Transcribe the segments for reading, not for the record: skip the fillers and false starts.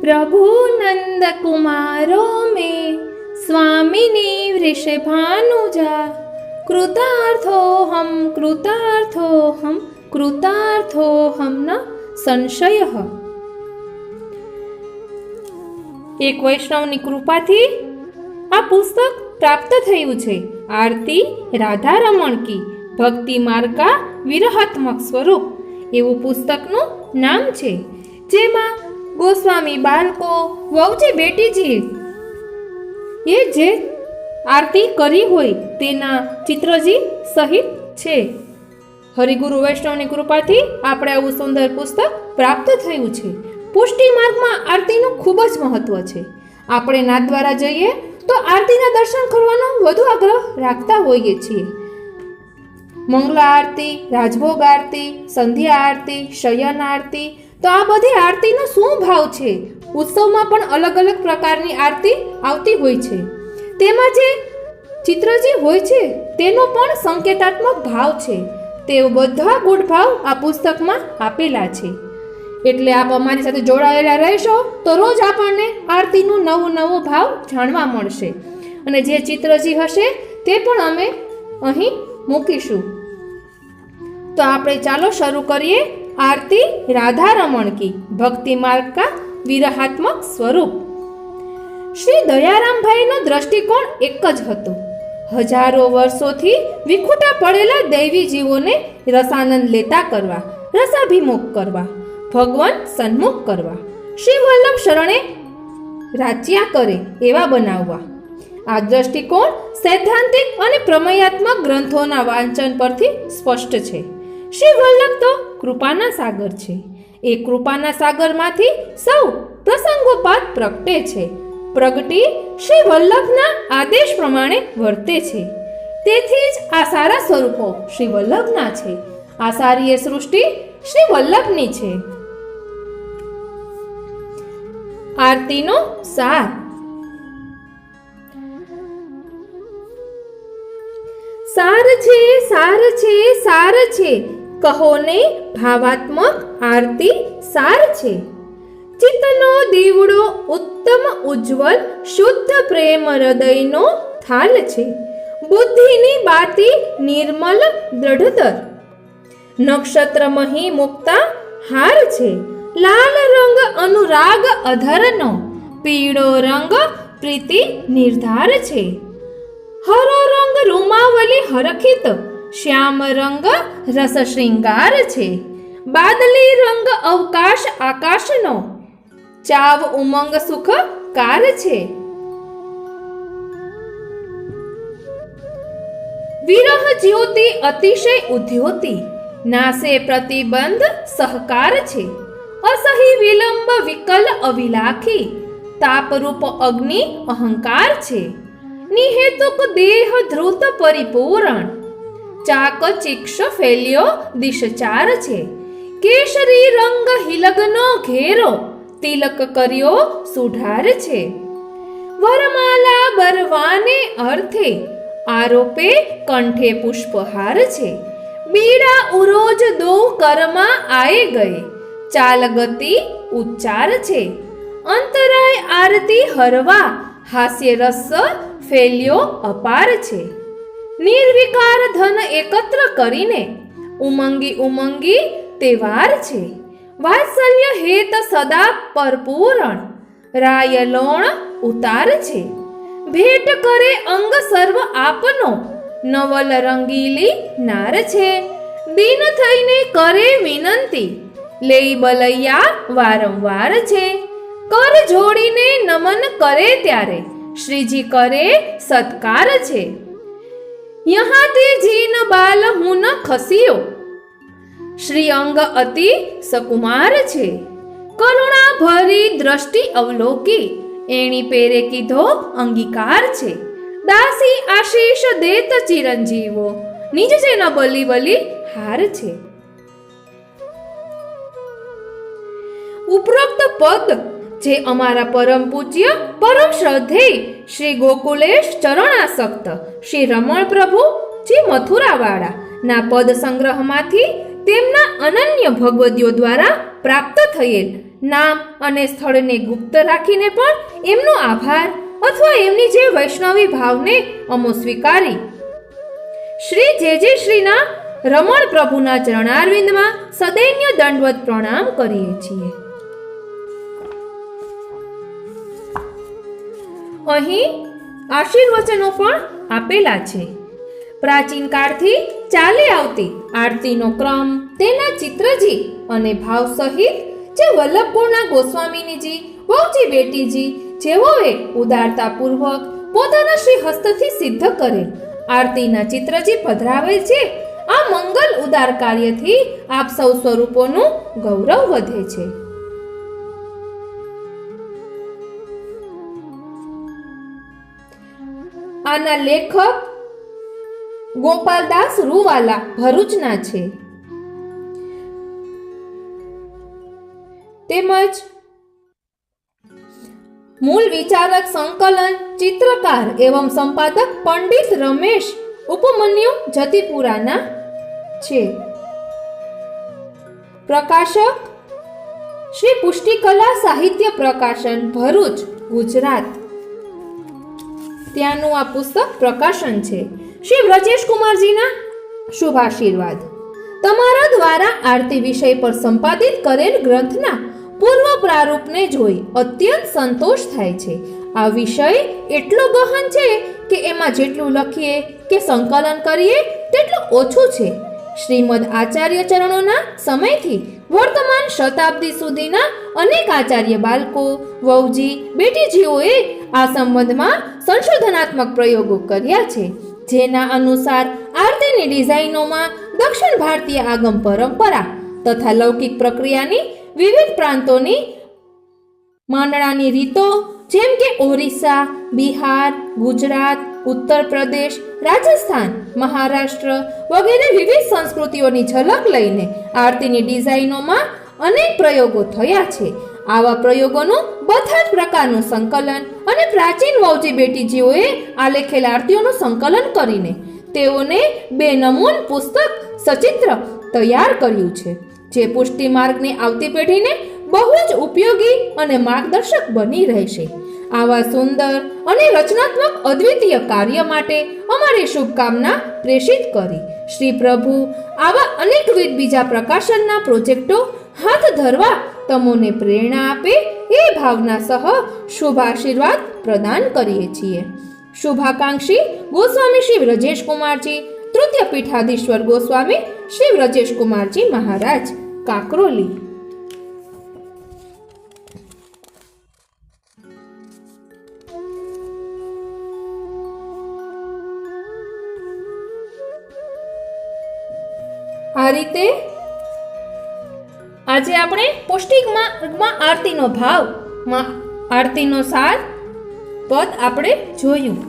प्रभु नंद कुमारो में स्वामिनी वृषभानुजा कृतार्थोऽहं न संशयः। एक वैष्णवની કૃપાથી આ પુસ્તક પ્રાપ્ત થયું છે। આરતી રાધારમણ કી ભક્તિ માર્ગ કા વિરહાત્મક સ્વરૂપ એવું પુસ્તકનું નામ છે, જેમાં ગોસ્વામી બાળકો વહુજી બેટીજી એ જે આરતી કરી હોય તેના ચિત્રજી સહિત છે। હરિગુરુ વૈષ્ણવની કૃપાથી આપણે આવું સુંદર પુસ્તક પ્રાપ્ત થયું છે। પુષ્ટિ માર્ગમાં આરતીનું ખૂબ જ મહત્વ છે। આપણે નાથદ્વારા જઈએ તો આરતીના દર્શન કરવાનો વધુ આગ્રહ રાખતા હોઈએ છીએ। મંગલા આરતી, રાજભોગ આરતી, સંધ્યા આરતી, શયન આરતી, તો આ બધી આરતીનો શું ભાવ છે? ઉત્સવમાં પણ અલગ અલગ પ્રકારની આરતી આવતી હોય છે, તેમાં જે ચિત્રજી હોય છે તેનો પણ સંકેતાત્મક ભાવ છે। તે બધા ગુણ ભાવ આ પુસ્તકમાં આપેલા છે। એટલે આપ અમારી સાથે જોડાયેલા રહેશો તો રોજ આપણને આરતીનું નવો ભાવ જાણવા મળશે, અને જે ચિત્રજી હશે તે પણ અમે અહીં મૂકીશું। તો આપણે ચાલો શરૂ કરીએ आरती राधारमण की भक्ति मार्ग का विरहात्मक स्वरूप। श्री दयाराम भाई नो दृष्टिकोण एक ज हतो। हजारों वर्षोथी विखूटा पड़ेला दैवी जीवोने रसानंद लेता करवा, रसाभिमुख करवा, भगवान सन्मुख करवा, श्री वल्लभ शरणे राज्या करे एवा बनाववा। आ दृष्टिकोण सैद्धांतिक अने प्रमेयात्मक ग्रंथोना वांचन परथी स्पष्ट छे। श्री वल्लभ तो कृपाना सागर छे। ए कृपाना सागरमांथी सौ प्रसंगोपात प्रगटे छे। प्रगटी श्री वल्लभना आदेश प्रमाणे वर्ते छे। तेथी ज आ सारा स्वरूपो श्री वल्लभना छे। आ सारी ए सृष्टि श्री वल्लभनी छे। आरतीनो सार। सार छे, सार छे, सार छे, कहो ने भावात्मक आरती सार छे। चित्तनो दीवड़ो उत्तम उज्ज्वल शुद्ध प्रेम हृदयनो थाल छे। बुद्धिनी बाती निर्मल दृढ़तर नक्षत्र मही मुक्ता हार छे। लाल रंग अनुराग अधरनो, पीळो रंग प्रीति निर्धार छे। हरो रंग रूमावली हरखित, श्याम रंग रस श्रृंगार छे। बादली रंग अवकाश आकाशनो, चाव उमंग सुख कार छे। विरह ज्योति अतिशय उद्योति, नासे प्रतिबंध सहकार छे। असही विलंब विकल अविलाखी, तापरूप अग्नि अहंकार छे। निहेतुक देह ध्रुत परिपूर्ण, चाक चिक्ष फैल्यो दिशचार छे। केसरी रंग हिलगनो घेरो, तिलक कर्यो सुधार छे। वरमाला बरवाने अर्थे, आरोपे कंठे पुष्पहार छे। बीड़ा उरोज दो करमा आए गए, चाल गति उच्चार छे। अंतराय आरती हरवा, हास्य रस फैल्यो अपार छे। निर्विकार धन एकत्र करीने, उमंगी उमंगी तेवार छे। वात्सल्य हेत सदा परपूर्ण, रायलोण उतार छे। भेट करे अंग सर्व आपनो, नवल रंगीली नार छे। दीन थईने करे विनंती, लेई बलैया वारंवार छे। कर जोड़ीने नमन करे त्यारे, श्रीजी करे सत्कार छे। यहाँ ते जीन बाल हूँ न खसियो, श्री अंग अति सकुमार छे। करुणा भरी दृष्टि अवलोकी, एणी पेरे कीधो अंगीकार छे। दासी आशीष देत चिरंजीवो, निज जेन बली बली हार छे। उपरोक्त पद जे अमारा परम पूज्य परम श्रद्धेय श्री गोकुलेश चरणासक्त श्री रमण प्रभु जी मथुरावाड़ा ना पद संग्रह मांथी તેમના અનન્ય ભગવદીઓ દ્વારા પ્રાપ્ત થયેલ નામ અને સ્થળને ગુપ્ત રાખીને પણ એમનો આભાર અથવા એમની જે વૈષ્ણવી ભાવને અમો સ્વીકારી શ્રી જે શ્રીના રમણ પ્રભુના ચરણારવિંદમાં સદૈન્ય દંડવત પ્રણામ કરીએ છીએ. અહીં આશીર્વચનો પણ આપેલા છે. પ્રાચીન કાળથી ચાલી આવતી આરતીનો ક્રમ, તેના ચિત્રજી અને ભાવ સહિત જે વલ્લભપુરના ગોસ્વામીનીજી વહુજી બેટીજી જેઓએ ઉદારતાપૂર્વક પોતાના શ્રી હસ્તથી સિદ્ધ કરેલ આરતીના ચિત્રજી પધરાવેલ છે. આ મંગલ ઉદાર કાર્યથી આપ સૌ સ્વરૂપોનું ગૌરવ વધે છે. આના લેખક ગોપાલદાસ રૂવાલા ભરૂચના છે. તેમજ મૂળ વિચારક, સંકલન, ચિત્રકાર એવં સંપાદક પંડિત રમેશ ઉપમન્યુ જતીપુરાના છે. પ્રકાશક શ્રી પુષ્ટિકલા સાહિત્ય પ્રકાશન, ભરૂચ, ગુજરાત. ત્યાંનું આ પુસ્તક પ્રકાશન છે. શ્રી બ્રજેશ કુમારજીના શુભાશીર્વાદ. તમારા દ્વારા આરતી વિષય પર સંપાદિત કરેલ ગ્રંથના પૂર્વ પ્રારૂપને જોઈ અત્યંત સંતોષ થાય છે. આ વિષય એટલો ગહન છે કે એમાં જેટલું લખીએ કે સંકલન કરીએ તેટલું ઓછું છે. શ્રીમદ આચાર્ય ચરણોના સમયથી વર્તમાન શતાબ્દી સુધીના અનેક આચાર્ય બાળકો, વહુજી, બેટીજીઓએ આ સંબંધમાં સંશોધનાત્મક પ્રયોગો કર્યા છે, જેના અનુસાર આરતીની ડિઝાઇનોમાં દક્ષિણ ભારતીય આગમ પરંપરા તથા લૌકિક પ્રક્રિયાની વિવિધ પ્રાંતોની માંડણાની રીતો જેમ કે ઓરિસ્સા, બિહાર, ગુજરાત, ઉત્તર પ્રદેશ, રાજસ્થાન, મહારાષ્ટ્ર વગેરે વિવિધ સંસ્કૃતિઓની ઝલક લઈને આરતીની ડિઝાઇનોમાં અનેક પ્રયોગો થયા છે. આવા પ્રયોગોનું બધા જ પ્રકારનું સંકલન અને પ્રાચીન વહુજી બેટીજીઓએ આલેખેલ આરતીઓનું સંકલન કરીને તેઓને 2 નમૂન પુસ્તક સચિત્ર તૈયાર કર્યું છે, જે પુષ્ટિ માર્ગની આવતી પેઢીને બહુ જ ઉપયોગી અને માર્ગદર્શક બની રહેશે. આવા સુંદર અને રચનાત્મક અદ્વિતીય કાર્ય માટે અમારી શુભકામના પ્રેષિત કરી. શ્રી પ્રભુ આવા અનેકવિધ બીજા પ્રકાશનના પ્રોજેક્ટો હાથ ધરવા તમોને પ્રેરણા આપે એ ભાવના સહ શુભ આશીર્વાદ પ્રદાન કરીએ છીએ. શુભાકાંક્ષી ગોસ્વામી શ્રી બ્રજેશ કુમારજી, તૃતીય પીઠાધીશ્વર ગોસ્વામી શ્રી બ્રજેશ કુમારજી મહારાજ, કાકરોલી. આ રીતે આજે આપણે પૌષ્ટિક માર્ગમાં આરતીનો ભાવ, આરતીનો સાર પદ આપણે જોયું.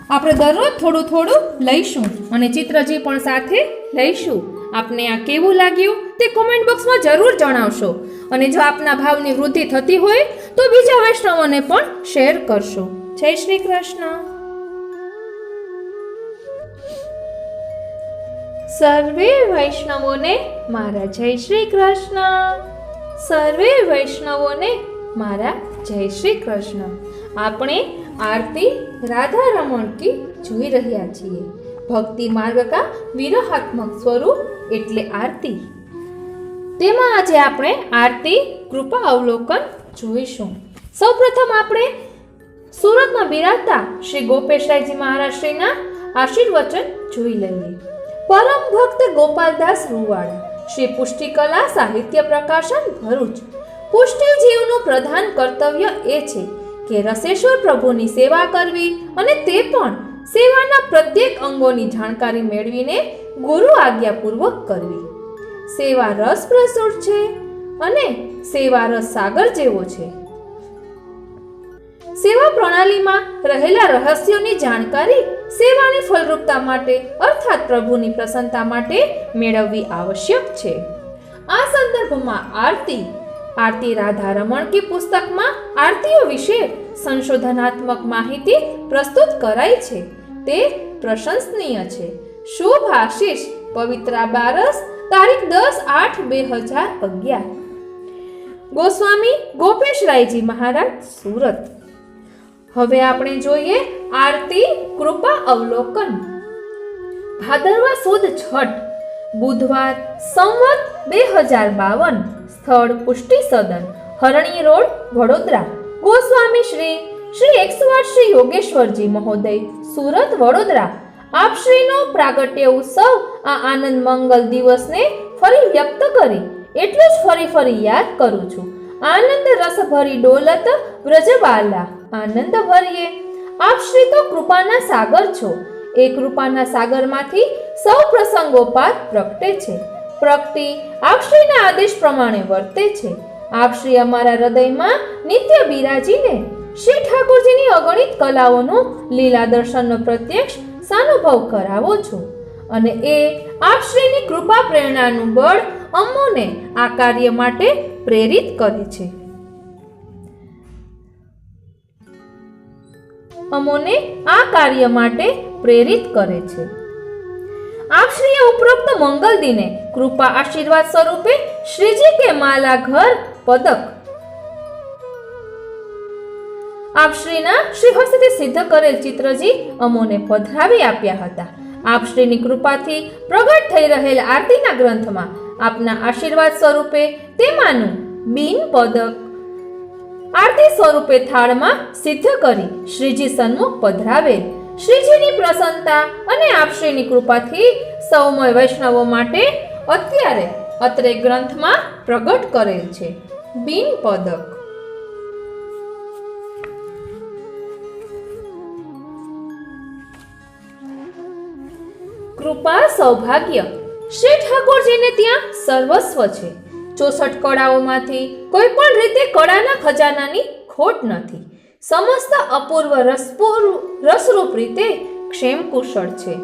આપણે દરરોજ થોડું થોડું લઈશું અને ચિત્રજી પણ સાથે લઈશું. આપને આ કેવું લાગ્યું તે કોમેન્ટ બોક્સમાં જરૂર જણાવશો અને જો આપના ભાવની વૃદ્ધિ થતી હોય તો બીજા વૈષ્ણવોને પણ શેર કરશો. જય શ્રી કૃષ્ણ. સર્વે વૈષ્ણવોને મારા જય શ્રી કૃષ્ણ. સર્વે વૈષ્ણવોને મારા જય શ્રી કૃષ્ણ. આપણે આરતી રાધા રમણ કી જોઈ રહ્યા છીએ. ભક્તિ માર્ગ કા વિરહાત્મક સ્વરૂપ એટલે આરતી. તેમાં આજે આપણે આરતી કૃપા અવલોકન જોઈશું. સૌપ્રથમ આપણે સુરતમાં બિરાજતા શ્રી ગોપેશરાયજી મહારાજ શ્રીના આશીર્વચન જોઈ લઈએ. પરમ ભક્ત ગોપાલદાસ રૂવાડા, શ્રી પુષ્ટિકલા સાહિત્ય પ્રકાશન, ભરૂચ. પુષ્ટિજીવનું પ્રધાન કર્તવ્ય એ છે કે રસેશ્વર પ્રભુની સેવા કરવી અને તે પણ સેવાના પ્રત્યેક અંગોની જાણકારી મેળવીને ગુરુ આજ્ઞાપૂર્વક કરવી. સેવા રસ પ્રસુર છે અને સેવા રસ સાગર જેવો છે. સેવા પ્રણાલીમાં રહેલા રહસ્યોની જાણકારી સેવાની ફલરૂપતા માટે અર્થાત પ્રભુની પ્રસન્નતા માટે મેળવવી આવશ્યક છે. આ સંદર્ભમાં આરતી રાધા રમણ કી પુસ્તકમાં આરતીઓ વિશે સંશોધનાત્મક માહિતી પ્રસ્તુત કરાઈ છે. તે પ્રશંસનીય છે. શુભ આશીષ પવિત્રા બારસ તારીખ 10/8/2011. ગોસ્વામી ગોપેશરાયજી મહારાજ, સુરત. હવે આપણે જોઈએ આરતી કૃપા અવલોકન. ભાદરવા સુદ છઠ, બુધવાર, સંવત 2052. સ્થળ પુષ્ટિ સદન, હરણી રોડ, વડોદરા. ગોસ્વામી શ્રી 108 શ્રી યોગેશ્વરજી મહોદય, સુરત, વડોદરા. આપ શ્રીનો પ્રાગટ્ય ઉત્સવ આ આનંદ મંગલ દિવસને ફરી વ્યક્ત કરી એટલું જ ફરી યાદ કરું છું. આનંદ રસ ભરી ડોલત વ્રજબાલા, આનંદ ભરીએ. આપ શ્રી તો કૃપાના સાગર છો. એ કૃપાના સાગરમાંથી સૌ પ્રસંગોપાત પ્રગટે છે. પ્રગતિ આપ શ્રીના આદેશ પ્રમાણે વર્તે છે. આપ શ્રી અમારા હૃદયમાં નિત્ય બિરાજીને શ્રી ઠાકોરજીની અગણિત કલાઓનું લીલા દર્શનનો પ્રત્યક્ષ સાનુભવ કરાવો છો અને એ આપ શ્રીની કૃપા પ્રેરણાનું બળ અમોને આ કાર્ય માટે પ્રેરિત કરે છે. અમોને આ કાર્ય માટે પ્રેરિત કરે છે. આપ શ્રીએ ઉપરોક્ત મંગલ દિને કૃપા આશીર્વાદ સ્વરૂપે શ્રીજી કે માલા ઘર પદક આપ શ્રીના શ્રી હસ્તથી સિદ્ધ કરેલ ચિત્રજી અમોને પધરાવી આપ્યા હતા. આપ શ્રીની કૃપાથી પ્રગટ થઈ રહેલ આરતીના ગ્રંથમાં આપના આશીર્વાદ સ્વરૂપે તેમાંનું બિન પદક આરતી સ્વરૂપે થાળમાં સિદ્ધ કરી શ્રીજી સન્મુખ પધરાવેલ. શ્રીજીની પ્રસન્નતા અને આપ શ્રીની કૃપાથી સૌમય વૈષ્ણવો માટે અત્યારે અત્રે ગ્રંથમાં પ્રગટ કરેલ છે. બિન પદક કૃપા સૌભાગ્ય. શ્રી ઠાકોરજીને ત્યાં સર્વસ્વ છે. 64 કળાઓમાંથી કોઈ પણ રીતે કળાના ખજાનાની ખોટ નથી. સમસ્ત અપૂર્વ રસરૂપ રીતે ક્ષેમ કુશળ છે.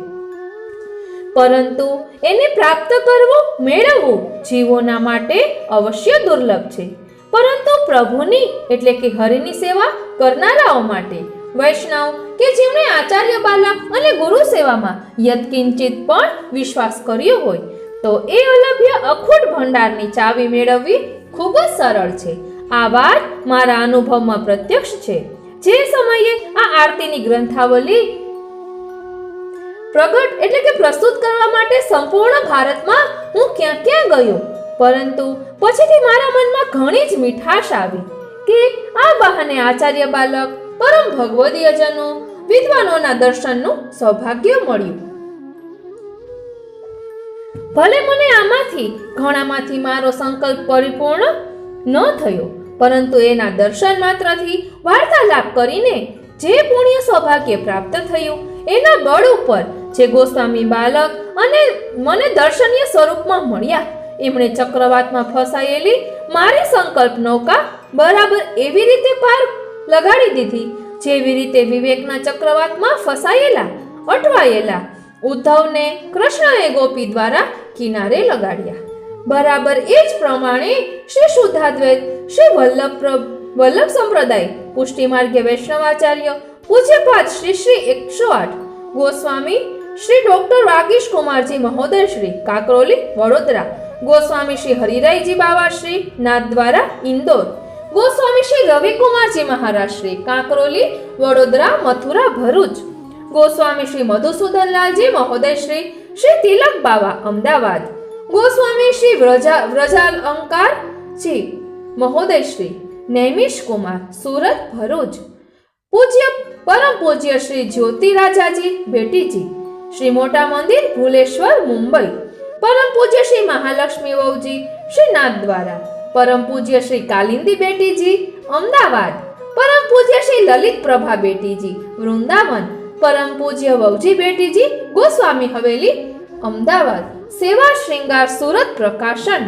પરંતુ એને પ્રાપ્ત કરવું, મેળવવું જીવોના માટે અવશ્ય દુર્લભ છે. પરંતુ પ્રભુની એટલે કે હરિની સેવા કરનારાઓ માટે, વૈષ્ણવ કે જેમણે આચાર્ય બાલક અને ગુરુ સેવામાં યત્કિંચિત પણ વિશ્વાસ કર્યો હોય તો એ અલભ્ય અખૂટ ભંડારની ચાવી મેળવવી ખૂબ જ સરળ છે. આ વાત મારા અનુભવમાં પ્રત્યક્ષ છે. જે સમયે આ આરતીની ગ્રંથાવલી પ્રગટ એટલે કે પ્રસ્તુત કરવા માટે સંપૂર્ણ ભારતમાં હું ક્યાં ક્યાં ગયો, પરંતુ પછીથી મારા મનમાં ઘણી જ મીઠાશ આવી કે આ બહાને આચાર્ય બાલક, પરમ ભગવદીયજનો, વિદ્વાનોના દર્શનનું સૌભાગ્ય મળ્યું. ભલે મને આમાંથી ઘણામાંથી મારો સંકલ્પ પરિપૂર્ણ ન થયો, પરંતુ એના દર્શન માત્રથી વાર્તાલાપ કરીને જે પુણ્ય સૌભાગ્ય પ્રાપ્ત થયું એના બળ ઉપર જે ગોસ્વામી બાલક અને મને દર્શનીય સ્વરૂપમાં મળ્યા, એમણે ચક્રવાતમાં ફસાયેલી મારી સંકલ્પ નૌકા બરાબર એવી રીતે પાર લગાડી દીધી જેવી રીતે વિવેકના ચક્રવાતમાં ફસાયેલા અટવાયેલા ઉદ્ધવને કૃષ્ણએ ગોપી દ્વારા કિનારે લગાડ્યા. બરાબર એ જ પ્રમાણે શ્રી શુદ્ધાદ્વૈત, શ્રી વલ્લભ સંપ્રદાય, પુષ્ટિ માર્ગે વૈષ્ણવાચાર્ય, પૂજ્યપાદ શ્રી 108 ગોસ્વામી, શ્રી ડોક્ટર વાગીશ કુમારજી મહોદય શ્રી, કાકરોલી, વડોદરા. ગોસ્વામી શ્રી હરિરાયજી બાવા શ્રી, નાથદ્વારા, ઇન્દોર. ગોસ્વામી શ્રી રવિકુમારજી મહારાજ શ્રી, કાકરોલી, વડોદરા, મથુરા, ભરૂચ. ગોસ્વામી શ્રી મધુસૂદનલાલજી મહોદય શ્રી, શ્રી તિલક બાવા, અમદાવાદ. ગોસ્વામી શ્રી વ્રજાલ અંકારજી મહોદય શ્રી, નૈમિષ કુમાર, સુરત, ભરૂચ. પરમ પૂજ્ય શ્રી જ્યોતિરાજાજી બેટીજી, શ્રી મોટા મંદિર, ભુલેશ્વર, મુંબઈ. પરમ પૂજ્ય શ્રી મહાલક્ષ્મી વહુજી, શ્રી નાથદ્વારા. પરમ પૂજ્ય શ્રી કાલિંદી બેટીજી, અમદાવાદ. પરમ પૂજ્ય શ્રી લલિત પ્રભા બેટીજી, વૃંદાવન. પરમ પૂજ્ય વહુજી બેટીજી, ગોસ્વામી હવેલી, અમદાવાદ. સેવા શ્રૃંગાર, સુરત પ્રકાશન.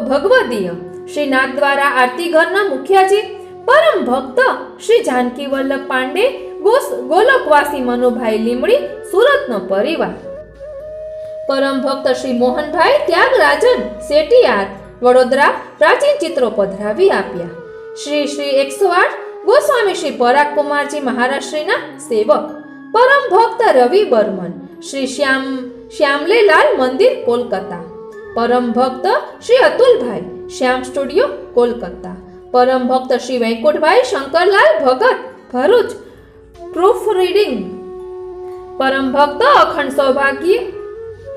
ભગવદીય શ્રી નાથદ્વારા આરતી ઘરના મુખિયાજી, પરમ ભક્ત શ્રી જાનકી વલ્લભ પાંડે, ગોલકવાસી મનુભાઈ લીમડી, સુરતનો પરિવાર. પરમ ભક્ત શ્રી મોહનભાઈ ત્યાગરાજન સેટિયાર, વડોદરા, પ્રાચીન ચિત્રો પધરાવી આપ્યા. શ્રી 108 ગોસ્વામી શ્રી પરાગ કુમારજી મહારાજ શ્રીના સેવક. પરમ ભક્ત રવિ બર્મન, શ્રી શ્યામલેલાલ મંદિર, કોલકાતા. પરમ ભક્ત શ્રી અતુલભાઈ, શ્યામ સ્ટુડિયો, કોલકાતા. પરમ ભક્ત શ્રી વૈકુંઠભાઈ શંકરલાલ ભગત, ભરૂચ, પ્રૂફ રીડિંગ. પરમ ભક્ત અખંડ સૌભાગ્ય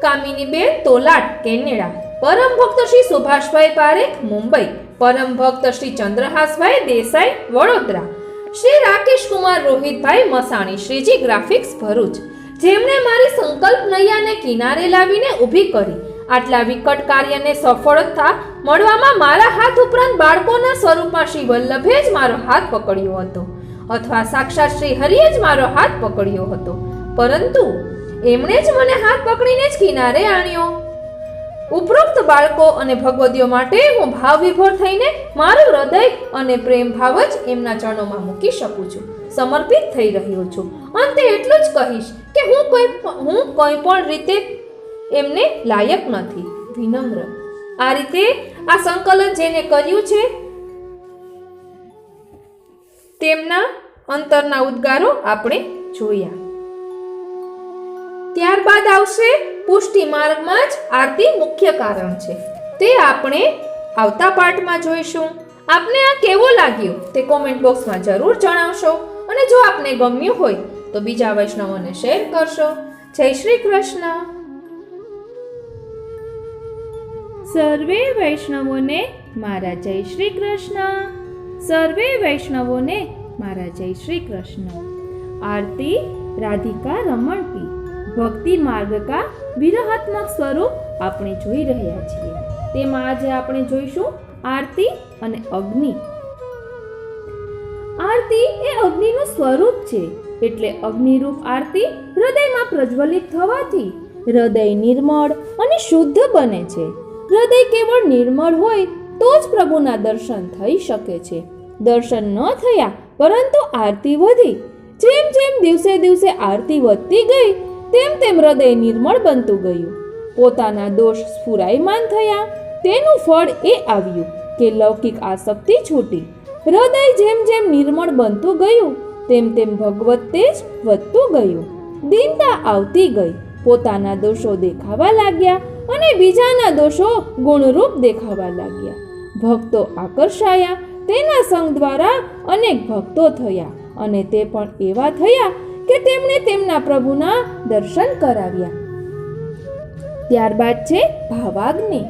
કામિનીબેન તોલાટ, કેનેડા. પરમ ભક્ત શ્રી સુભાષભાઈ પારેખ, મુંબઈ. પરમ ભક્ત શ્રી ચંદ્રહાસભાઈ દેસાઈ, વડોદરા. શ્રી રાકેશ કુમાર રોહિતભાઈ મસાણી, શ્રીજી ગ્રાફિક્સ, ભરૂચ, જેમણે મારી સંકલ્પ નૈયાને કિનારે લાવીને ઊભી કરી. આટલા વિકટ કાર્યને સફળતા મળવામાં મારા હાથ ઉપરાંત બાળકોના સ્વરૂપમાં શ્રી વલ્લભે જ મારો હાથ પકડ્યો હતો, અથવા સાક્ષાત શ્રી હરિએ જ મારો હાથ પકડ્યો હતો. પરંતુ એમણે જ મને હાથ પકડીને જ કિનારે આણ્યો. ઉપરોક્ત બાળકો અને ભગવદીઓ માટે હું ભાવ વિભોર થઈને મારું હૃદય અને પ્રેમ ભાવ જ એમના ચરણોમાં મૂકી શકું છું, સમર્પિત થઈ રહ્યો છું. અંતે એટલું જ કહીશ કે હું કોઈ પણ રીતે એમને લાયક નથી, વિનમ્ર. આ રીતે આ સંકલન જેને કર્યું છે તેમના અંતરના ઉદ્ગારો આપણે જોયા. ત્યારબાદ આવશે પુષ્ટિ માર્ગમાં જ આરતી મુખ્ય કારણ છે. તે આપણે આવતા પાઠમાં જોઈશું. આપને આ કેવો લાગ્યો તે કોમેન્ટ બોક્સમાં જરૂર જણાવશો, અને જો આપને ગમ્યું હોય તો બીજા વૈષ્ણવોને શેર કરશો. જય શ્રી કૃષ્ણ. સર્વે વૈષ્ણવોને મારા જય શ્રી કૃષ્ણ. સર્વે વૈષ્ણવોને મારા જય શ્રી કૃષ્ણ. આરતી રાધિકા રમણ કી ભક્તિ માર્ગ કા વિરહાત્મક સ્વરૂપ આપણે જોઈ રહ્યા છીએ. તેમાં આજે આપણે જોઈશું આરતી અને અગ્નિ. આરતી એ અગ્નિનું સ્વરૂપ છે, એટલે અગ્નિરૂપ આરતી હૃદયમાં પ્રજ્વલિત થવાથી હૃદય નિર્મળ અને શુદ્ધ બને છે. હૃદય કેવળ નિર્મળ હોય તો જ પ્રભુના દર્શન થઈ શકે છે. દર્શન ન થયા પરંતુ આરતી વધી. જેમ જેમ દિવસે દિવસે આરતી વધતી ગઈ તેમ તેમ હૃદય નિર્મળ બનતું ગયું. પોતાના દોષ સ્ફુરાયમાન થયા. તેનું ફળ એ આવ્યું કે લૌકિક આસક્તિ છૂટી. હૃદય જેમ જેમ નિર્મળ બનતું ગયું તેમ તેમ ભગવત તેજ વધતું ગયું. દીનતા આવતી ગઈ. પોતાના દોષો દેખાવા લાગ્યા અને બીજાના દોષો ગુણરૂપ દેખાવા લાગ્યા. ભક્તો આકર્ષાયા. તેના સંગ દ્વારા અનેક ભક્તો થયા, અને તે પણ એવા થયા કે તેમણે તેમના પ્રભુના દર્શન કરાવ્યા. ત્યારબાદ છે ભાવાગ્નિ.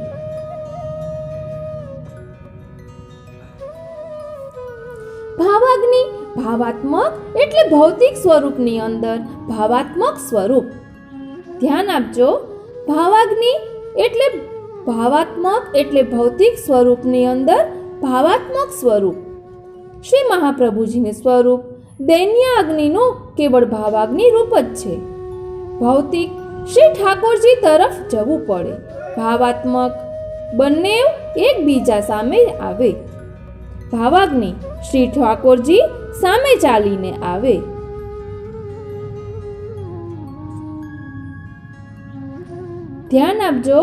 ભાવાગ્નિ ભાવાત્મક એટલે ભૌતિક સ્વરૂપની અંદર ભાવાત્મક સ્વરૂપ. ધ્યાન આપજો, ભાવાગ્નિ એટલે ભાવાત્મક એટલે ભૌતિક સ્વરૂપની અંદર ભાવાત્મક સ્વરૂપ. શ્રી મહાપ્રભુજીનું સ્વરૂપ દૈન્ય અગ્નિનું કેવળ ભાવાગ્નિ રૂપ જ છે. ભૌતિક શ્રી ઠાકોરજી તરફ જવું પડે. ભાવાત્મક બંને એકબીજા સામે આવે. ભાવાગ્નિ શ્રી ઠાકોરજી સામે ચાલીને આવે. ધ્યાન આપજો,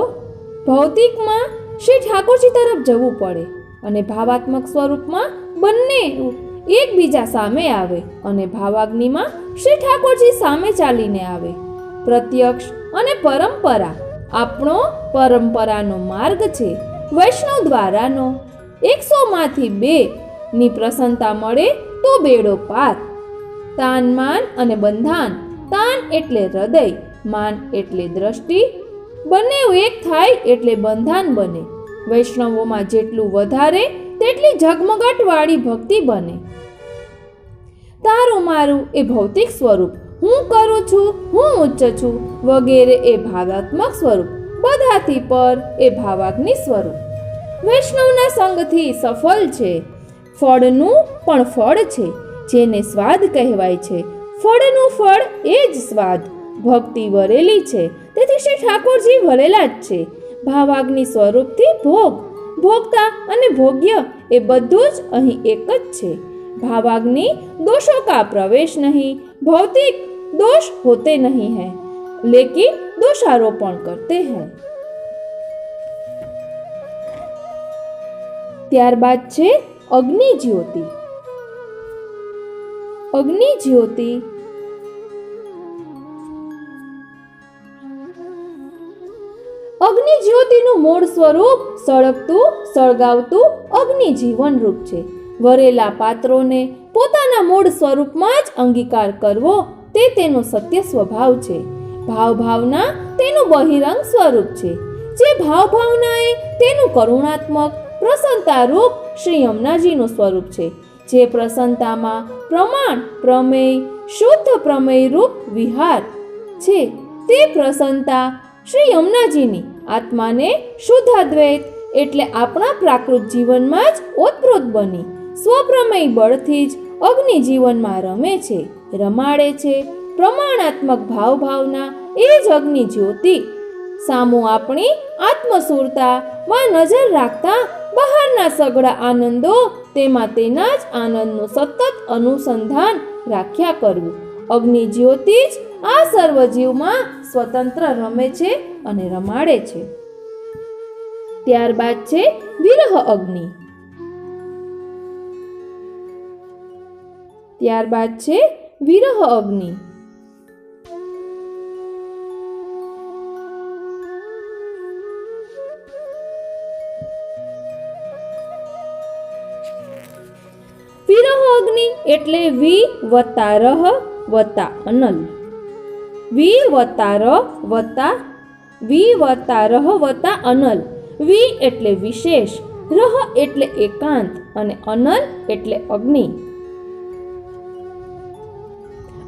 ભૌતિકમાં શ્રી ઠાકોરજી તરફ જવું પડે અને ભાવાત્મક સ્વરૂપમાં બંને એકબીજા સામે આવે, અને ભાવાગ્નિમાં શ્રી ઠાકોરજી સામે ચાલીને આવે. પ્રત્યક્ષ અને પરંપરા આપણો પરંપરાનો માર્ગ છે, વૈષ્ણવ દ્વારાનો. 100માંથી 2 ની પ્રસન્નતા મળે તો બેડો પાર. તાન માન અને બંધાન. તાન એટલે હૃદય, માન એટલે દ્રષ્ટિ. બંને એક થાય એટલે બંધાન બને. વૈષ્ણવોમાં જેટલું વધારે તેટલી ઝગમગાટ વાળી ભક્તિ બને. તારું મારું એ ભૌતિક સ્વરૂપ, હું કરું છું, હું ઉચ્ચ છું વગેરે એ ભાવાત્મક સ્વરૂપ, બધાથી પર એ ભાવાગ્નિ સ્વરૂપ. વૈષ્ણવના સંગથી સફળ છે. ફળનું પણ ફળ છે, જેને સ્વાદ કહેવાય છે. ફળનું ફળ એ જ સ્વાદ. ભક્તિ વરેલી છે, તેથી શ્રી ઠાકોરજી વરેલા જ છે. ભાવાગ્નિ સ્વરૂપથી ભોગ, ભોગતા અને ભોગ્ય એ બધું જ અહીં એક જ છે. भावाग्नि दोषों का प्रवेश नहीं, भौतिक दोष होते नहीं हैं, लेकिन दोषारोपण करते हैं. ત્યારબાદ છે અગ્નિ જ્યોતિ. અગ્નિ જ્યોતિ અગ્નિ જ્યોતિનું મૂળ સ્વરૂપ સળગતું સળગાવતું અગ્નિ જીવન રૂપ છે. વરેલા પાત્રોને પોતાના મૂળ સ્વરૂપમાં જ અંગીકાર કરવો તે તેનો સત્ય સ્વભાવ છે. ભાવ ભાવના તેનું બહિરંગ સ્વરૂપ છે. જે ભાવ ભાવના એ તેનું કરુણાત્મક પ્રસન્નતા રૂપ શ્રી યમુનાજીનું સ્વરૂપ છે. જે પ્રસન્નતામાં પ્રમાણ પ્રમેય શુદ્ધ પ્રમેય રૂપ વિહાર છે. તે પ્રસન્નતા શ્રી યમુનાજીની આત્માને શુદ્ધાદ્વૈત એટલે આપણા પ્રાકૃત જીવનમાં જ ઓતપ્રોત બની સ્વપ્રમેય બળથી જ અગ્નિ જીવનમાં રમે છે, રમાડે છે. પ્રમાણાત્મક ભાવ ભાવના એ જ અગ્નિ જ્યોતિ સામું આપણી આત્મસુરતામાં નજર રાખતા બહારના સઘળા આનંદો તેમાં તેના જ આનંદનું સતત અનુસંધાન રાખ્યા કરવું. અગ્નિ જ્યોતિ જ આ સર્વજીવમાં સ્વતંત્ર રમે છે અને રમાડે છે. ત્યારબાદ છે વિરહ અગ્નિ. ત્યારબાદ છે વિરહ અગ્નિ. વિરહ અગ્નિ એટલે વી વત્તા રહ વત્તા અનલ. વી વત્તા ર વત્તા વી વત્તા રહ વત્તા અનલ. વી એટલે વિશેષ, રહ એટલે એકાંત અને અનલ એટલે અગ્નિ.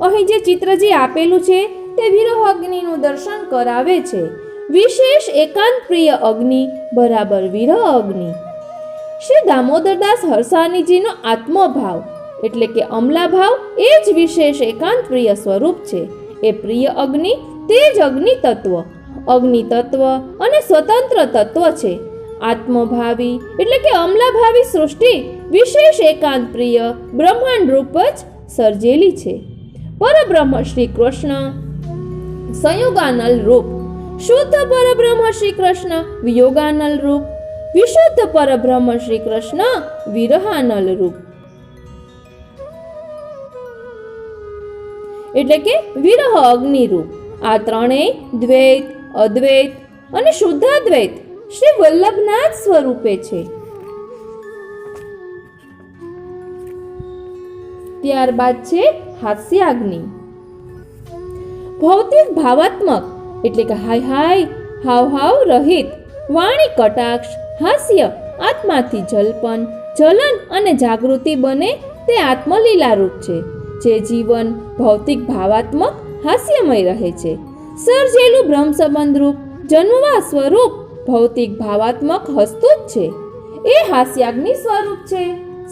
અહીં જે ચિત્ર જે આપેલું છે તે વિરહ અગ્નિનું દર્શન કરાવે છે. વિશેષ એકાંત પ્રિય અગ્નિ બરાબર વિરહ અગ્નિ. શ્રી દામોદરદાસ હરસાણીજીનો આત્મભાવ એટલે કે અમલા ભાવ એ જ વિશેષ એકાંત પ્રિય સ્વરૂપ છે. એ પ્રિય અગ્નિ તે જ અગ્નિ તત્વ, અગ્નિ તત્વ અને સ્વતંત્ર તત્વ છે. આત્મભાવી એટલે કે અમલાભાવી સૃષ્ટિ વિશેષ એકાંત પ્રિય બ્રહ્માંડ રૂપ જ સર્જેલી છે. પરબ્રહ્મ શ્રી કૃષ્ણ સંયોગાનલ રૂપ, શુદ્ધ પરબ્રહ્મ શ્રી કૃષ્ણ વિયોગાનલ રૂપ, વિશુદ્ધ પરબ્રહ્મ શ્રી કૃષ્ણ વિરહાનલ રૂપ. એટલે કે વિરહ અગ્નિ રૂપ. આ ત્રણેય દ્વૈત, અદ્વૈત અને શુદ્ધાદ્વૈત શ્રી વલ્લભના જ સ્વરૂપે છે. ત્યારબાદ છે હાસ્યાગ્નિ. ભૌતિક ભાવાત્મક એટલે કે હાય હાય હાવ હાવ રહિત વાણી કટાક્ષ હાસ્ય આત્માથી જલ્પન જલન અને જાગૃતિ બને તે આત્મલીલા રૂપ છે. જે જીવન ભૌતિક ભાવાત્મક હાસ્યમય રહે છે. સર્જેલું બ્રહ્મ સંબંધ રૂપ જન્મવા સ્વરૂપ ભૌતિક ભાવાત્મક હસ્તું જ છે. એ હાસ્યાગ્નિ સ્વરૂપ છે.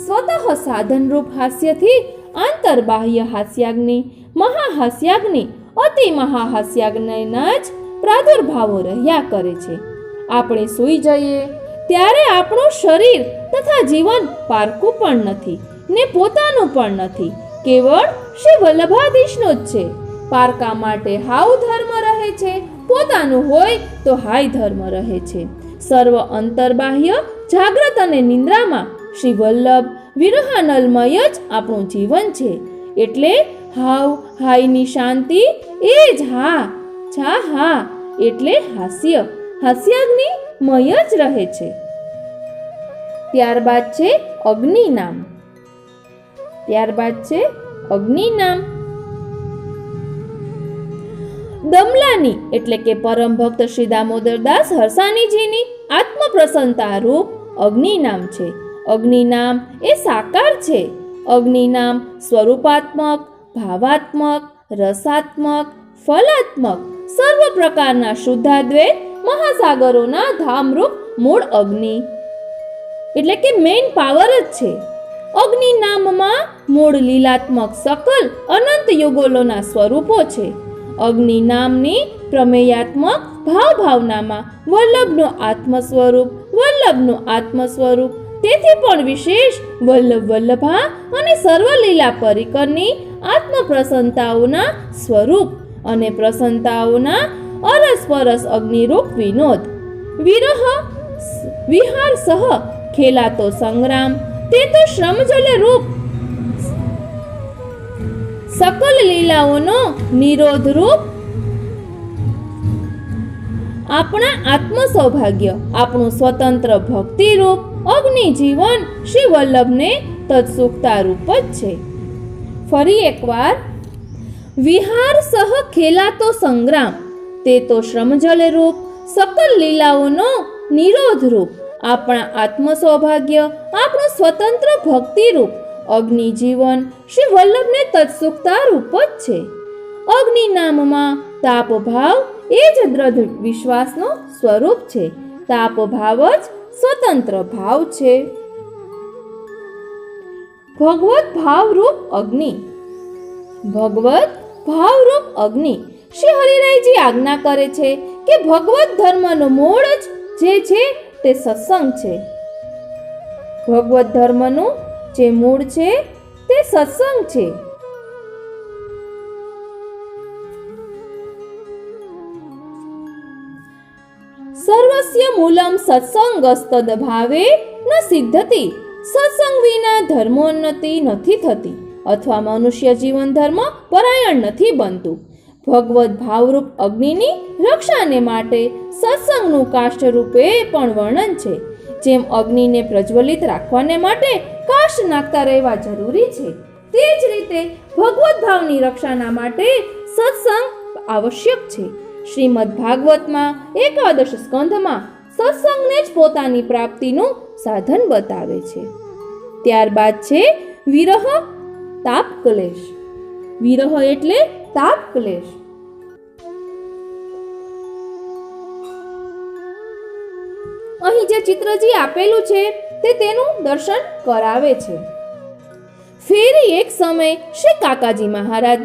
સ્વતઃ સાધન રૂપ હાસ્યથી આંતરબાહ્ય હાસ્યાગ્નિ, મહાહાસ્યાગ્નિ, અતિ મહાહાસ્યાગ્નિના જ પ્રાદુર્ભાવો રહ્યા કરે છે. આપણે સૂઈ જઈએ ત્યારે આપણું શરીર તથા જીવન પારકું પણ નથી ને પોતાનું પણ નથી, કેવળ શ્રી વલ્લભાધીશનું જ છે. પારકા માટે હાવ ધર્મ રહે છે, પોતાનું હોય તો હાય ધર્મ રહે છે. સર્વ અંતરબાહ્ય જાગ્રત અને નિંદ્રામાં શ્રી વલ્લભ વિરહાનલમય જ આપણું જીવન છે. એટલે હાવ હાયની શાંતિ એ જ હા છા હા એટલે હાસ્ય, હાસ્યાગ્નિ મય જ રહે છે. ત્યારબાદ છે અગ્નિ નામ. ત્યારબાદ છે અગ્નિ નામ. દમલાની એટલે કે પરમ ભક્ત શ્રી દામોદરદાસ હરસાણીજીની આત્મપ્રસન્નતા રૂપ અગ્નિ નામ છે. અગ્નિ નામ એ સાકાર છે. અગ્નિ નામ સ્વરૂપાત્મક, ભાવાત્મક, રસાત્મક, ફલાત્મક સર્વ પ્રકારના શુદ્ધાદ્વૈત મહાસાગરોના ધામરૂપ મૂળ અગ્નિ એટલે કે મેઇન પાવર જ છે. અગ્નિ નામમાં મૂળ લીલાત્મક સકલ અનંત યુગોલોના સ્વરૂપો છે. અગ્નિ નામની પ્રમેયાત્મક ભાવ ભાવનામાં વલ્લભનું આત્મ સ્વરૂપ, વલ્લભનું આત્મ સ્વરૂપ તેથી પણ વિશેષ વલ્લભ વલ્લભા અને સર્વલીલા પરિકરની આત્મ પ્રસન્નતાઓના સ્વરૂપ અને પ્રસન્નતાઓના અરસપરસ અગ્નિરૂપ વિનોદ. વિરહ વિહાર સહ ખેલાતો સંગ્રામ તે તો શ્રમજલ રૂપ સકલ લીલાઓનો નિરોધ રૂપ આપણા આત્મ સૌભાગ્ય, આપણું સ્વતંત્ર ભક્તિરૂપ અગ્નિ જીવન શ્રી વલ્લભને તત્સુખતા રૂપ જ છે. ફરી એકવાર, વિહાર સહ ખેલાતો સંગ્રામ, તે તો શ્રમજલ રૂપ સકલ લીલાઓનો નિરોધ રૂપ, આપણા આત્મ સૌભાગ્ય, આપણું સ્વતંત્ર ભક્તિરૂપ અગ્નિ જીવન શ્રી વલ્લભને તત્સુખતા રૂપ જ છે. અગ્નિ નામમાં તાપ ભાવ એ જ દ્રઢ વિશ્વાસનો સ્વરૂપ છે. તાપ ભાવ જ સ્વતંત્ર ભાવ છે. ભગવત ભાવરૂપ અગ્નિ. ભગવત ભાવરૂપ અગ્નિ શ્રી હરિરાયજી આજ્ઞા કરે છે કે ભગવત ધર્મનો મૂળ જ જે છે તે સત્સંગ છે. ભગવત ધર્મનું જે મૂળ છે તે સત્સંગ છે. સર્વસ્ય મૂલમ સત્સંગસ્તદ ભાવે ન સિદ્ધતિ. સત્સંગ વિના ધર્મોન્નતિ નથી થતી અથવા મનુષ્ય જીવન ધર્મ પરાયણ નથી બનતું. ભગવત ભાવરૂપ અગ્નિની રક્ષાને માટે સત્સંગનું કાષ્ઠ રૂપે પણ વર્ણન છે. જેમ અગ્નિને પ્રજ્વલિત રાખવાને માટે કાષ્ઠ નાખતા રહેવા જરૂરી છે, તે જ રીતે ભગવત ભાવની રક્ષાના માટે સત્સંગ આવશ્યક છે. શ્રીમદ ભાગવતમાં એકાદશ સ્કંધમાં સત્સંગને જ પોતાની પ્રાપ્તિનું સાધન બતાવે છે. ત્યારબાદ છે વિરહ તાપ ક્લેશ. વિરહ એટલે તાપ ક્લેશ. અહીં જે ચિત્રજી આપેલું છે તે તેનું દર્શન કરાવે છે. ફેરી એક સમય શ્રી કાકાજી महाराज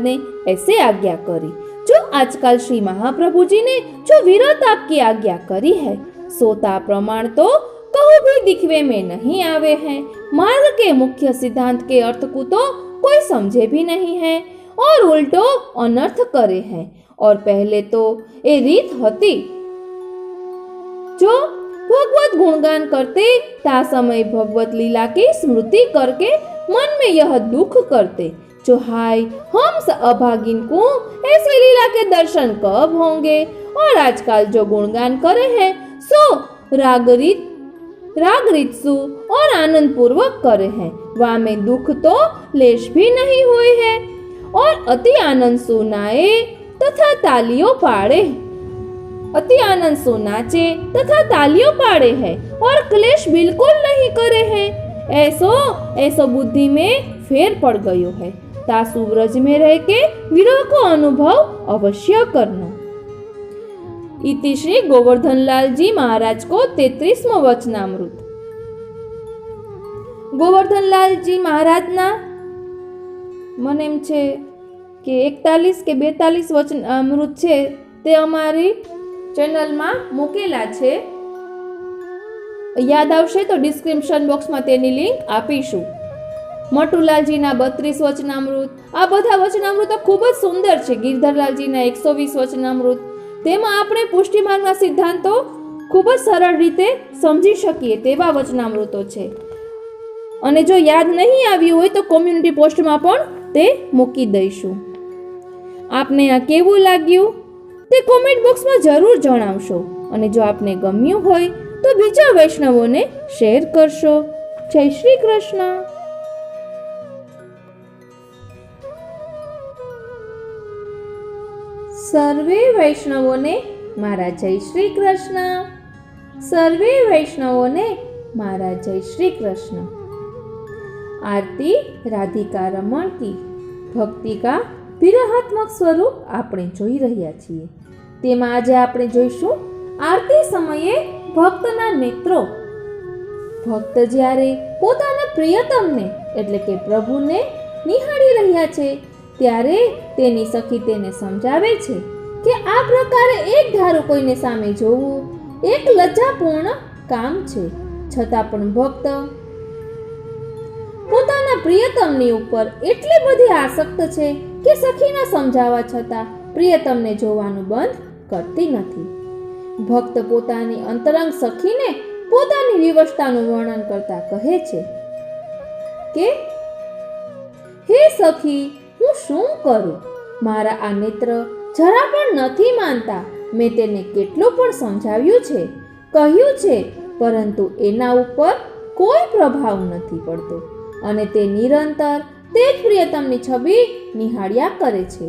ऐसे आज्ञा करी, जो आजकल श्री महाप्रभु जी ने जो विरह ताप की आज्ञा करी है, सोता प्रमाण तो कहूँ भी दिखवे में नहीं आवे हैं. मार्ग के मुख्य सिद्धांत के अर्थ को तो कोई समझे भी नहीं है और उल्टो अनर्थ करे हैं. और पहले तो ये रीत हती, जो भगवत गुणगान करते ता समय भगवत लीला की स्मृति करके मन में यह दुख करते, जो हाय हम अभागिन को ऐसी लीला के दर्शन कब होंगे. और आजकल जो गुणगान करे हैं सो रागरीतसु और आनंद पूर्वक करे हैं. वहाँ में दुख तो लेश भी नहीं हुए है. और अति आनंद सुनाए तथा तालियों पाड़े, अति आनंद सो नाचे तथा तालियों पाड़े हैं और क्लेश बिल्कुल नहीं करे हैं. ऐसो बुद्धि में फेर पड़ गयो है. तासु व्रज में रह के विरह को अनुभव अवश्य करना. इति श्री गोवर्धन लाल जी महाराज को 33वां वचनामृत. गोवर्धन लाल जी महाराज ना મને એમ છે કે 41 કે 42 વચનામૃત છે તે અમારી ચેનલમાં મૂકેલા છે. યાદ આવશે તો ડિસ્ક્રિપ્શન બોક્સમાં તેની લિંક આપીશું. મટુલાલજીના 32 વચનામૃત, આ બધા વચનામૃતો ખૂબ જ સુંદર છે. ગિરધરલાલજીના 120 વચનામૃત, તેમાં આપણે પુષ્ટિમાર્ગના સિદ્ધાંતો ખૂબ જ સરળ રીતે સમજી શકીએ તેવા વચનામૃતો છે. અને જો યાદ નહીં આવ્યું હોય તો કોમ્યુનિટી પોસ્ટમાં પણ તે મૂકી દઈશું. આપને આ કેવું લાગ્યું તે કોમેન્ટ બોક્સમાં જરૂર જણાવશો. અને જો આપને ગમ્યું હોય તો બીજા વૈષ્ણવોને શેર કરશો. જય શ્રી કૃષ્ણ. સર્વે વૈષ્ણવોને મારા જય શ્રી કૃષ્ણ. સર્વે વૈષ્ણવોને મારા જય શ્રી કૃષ્ણ. આરતી રાધિકા રમણ કી ભક્તિ કા વિરહાત્મક સ્વરૂપ આપણે જોઈ રહ્યા છીએ. તેમાં આજે આપણે જોઈશું આરતી સમયે ભક્તના નેત્રો. ભક્ત જ્યારે પોતાના પ્રિયતમને એટલે કે પ્રભુને નિહાળી રહ્યા છે ત્યારે તેની સખી તેને સમજાવે છે કે આ પ્રકારે એક ધારું કોઈને સામે જોવું એક લજ્જાપૂર્ણ કામ છે. છતાં પણ ભક્ત પોતાના પ્રિયતમની ઉપર એટલી બધી આસક્ત છે કે સખીના સમજાવવા છતાં પ્રિયતમને જોવાનું બંધ કરતી નથી. ભક્ત પોતાની અંતરંગ સખીને પોતાની વિવશતાનું વર્ણન કરતા કહે છે કે હે સખી, હું શું કરું? મારા આ નેત્ર જરા પણ નથી માનતા. મેં તેને કેટલું પણ સમજાવ્યું છે, કહ્યું છે, પરંતુ એના ઉપર કોઈ પ્રભાવ નથી પડતો અને તે નિરંતર તે જ પ્રિયતમની છબી નિહાળ્યા કરે છે.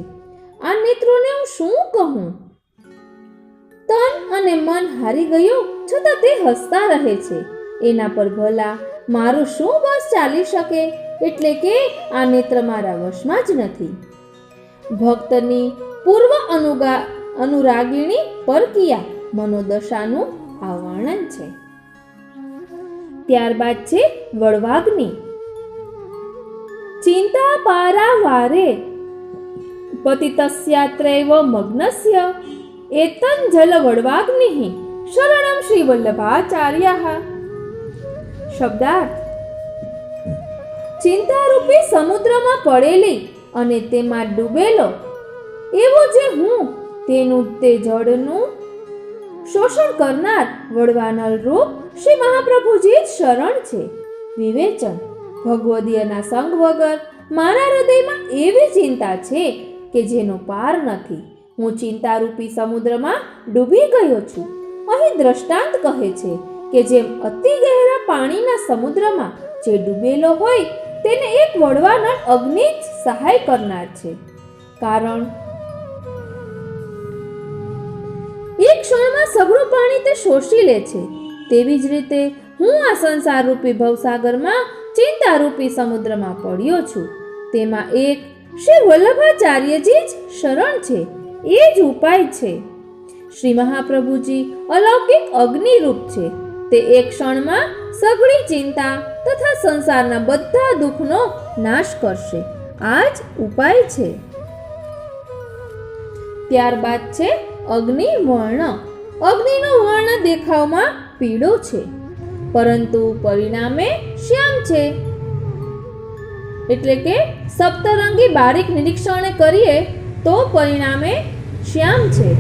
આ નેત્રોને હું શું કહું? તન અને મન હારી ગયું છતાં તે હસતા રહે છે. એના પર ભલા મારું શું બસ ચાલી શકે? એટલે કે આ નેત્ર મારા વશમાં જ નથી. ભક્તની પૂર્વ અનુરાગીણી પરકિયા મનોદશાનું આ વર્ણન છે. ત્યારબાદ છે વડવાગ્નિ. ચિંતા પારાવારે પતિતસ્યાત્રૈવ મગ્નસ્ય એતં જલ વડવાગ્નિઃ શરણમ શ્રી વલ્લભાચાર્યઃ. શબ્દાર્થ: ચિંતારૂપી સમુદ્રમાં પડેલી અને તેમાં ડૂબેલો એવો જે હું, તેનું તે જળનું શોષણ કરનાર વડવાનળ રૂપ શ્રી મહાપ્રભુજી જ શરણ છે. વિવેચન: ભગવદીયના સંગ વગર મારા હૃદયમાં એવી ચિંતા છે કે જેનો પાર નથી. હું ચિંતારૂપી સમુદ્રમાં ડૂબી ગયો છું. અહીં દ્રષ્ટાંત કહે છે કે જેમ અતિ ગહેરા પાણીના સમુદ્રમાં જે ડૂબેલો હોય તેને એક વડવાનળ અગ્નિ જ સહાય કરનાર છે. કારણ એક ક્ષણમાં સઘળું પાણી તે શોષી લે છે. તેવી જ રીતે હું આ સંસાર રૂપી ભવસાગરમાં ચિંતારૂપી સમુદ્રમાં પડ્યો છું. તેમાં એક શ્રી વલ્લભાચાર્યજી જ શરણ છે. એ જ ઉપાય છે. શ્રી મહાપ્રભુજી અલૌકિક અગ્નિરૂપ છે. તે એક ક્ષણમાં સઘળી ચિંતા તથા સંસારના બધા દુઃખનો નાશ કરશે. આ જ ઉપાય છે. ત્યારબાદ છે અગ્નિ વર્ણ. અગ્નિનો વર્ણ દેખાવમાં પીળો છે, પરંતુ પરિણામે શ્યામ છે. એટલે કે સપ્તરંગી બારીક નિરીક્ષણ કરીએ તો પરિણામે શ્યામ છે.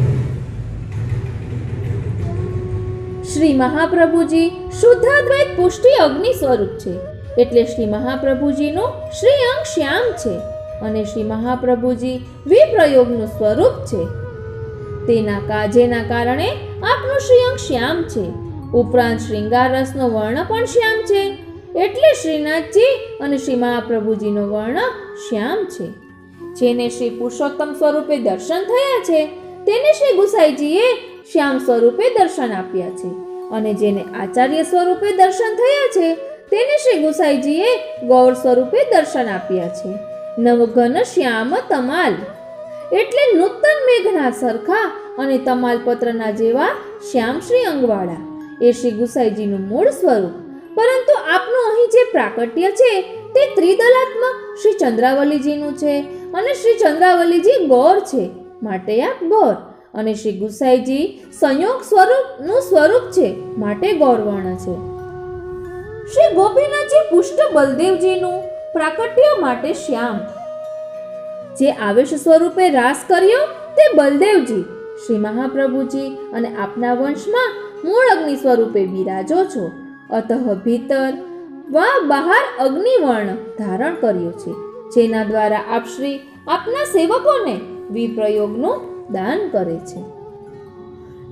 શ્રી મહાપ્રભુજી શુદ્ધાદ્વૈત પુષ્ટિ અગ્નિ સ્વરૂપ છે. એટલે શ્રી મહાપ્રભુજીનું શ્રી અંગ શ્યામ છે અને શ્રી મહાપ્રભુજી વિપ્રયોગનું સ્વરૂપ છે. જેના કારણે આપનું શ્રી અંગ શ્યામ છે. ઉપરાંત શ્રીંગાર રસનો વર્ણ પણ શ્યામ છે. એટલે શ્રીનાથજી અને શ્રી મહાપ્રભુજીનો વર્ણ શ્યામ છે. જેને શ્રી પુરુષોત્તમ સ્વરૂપે દર્શન થયા છે તેને શ્રી ગુસાઈજીએ શ્યામ સ્વરૂપે દર્શન આપ્યા છે અને જેને આચાર્ય સ્વરૂપે દર્શન થયા છે તેને શ્રી ગુસાઈજીએ ગૌર સ્વરૂપે દર્શન આપ્યા છે. નવઘન શ્યામ તમાલ એટલે નૂતન મેઘના સરખા અને તમાલપત્રના જેવા શ્યામ શ્રી અંગવાળા એ શ્રી ગુસાઈજીનું મૂળ સ્વરૂપ. પરંતુ આપનું અહીં જે પ્રાકટ્ય છે તે ત્રિદલાત્મક શ્રી ચંદ્રાવલીજીનું છે અને શ્રી ચંદ્રાવલીજી ગૌર છે, માટે આપ ગૌર, અને શ્રી ગુસાઈજી સંયોગ સ્વરૂપનું સ્વરૂપ છે, માટે ગૌરવર્ણ છે. શ્રી ગોપીનાથજી પુષ્ટ બલદેવજીનું પ્રાકટ્ય માટે શ્યામ. જે આવેશ સ્વરૂપે રાસ કર્યો તે બલદેવજી, શ્રી મહાપ્રભુજી અને આપના વંશમાં મૂળ અગ્નિ સ્વરૂપે બિરાજો છો. અતઃ ભીતર વા બહાર અગ્નિવર્ણ ધારણ કર્યો છે, જેના દ્વારા આપ શ્રી આપના સેવકોને વિપ્રયોગનું દાન કરે છે.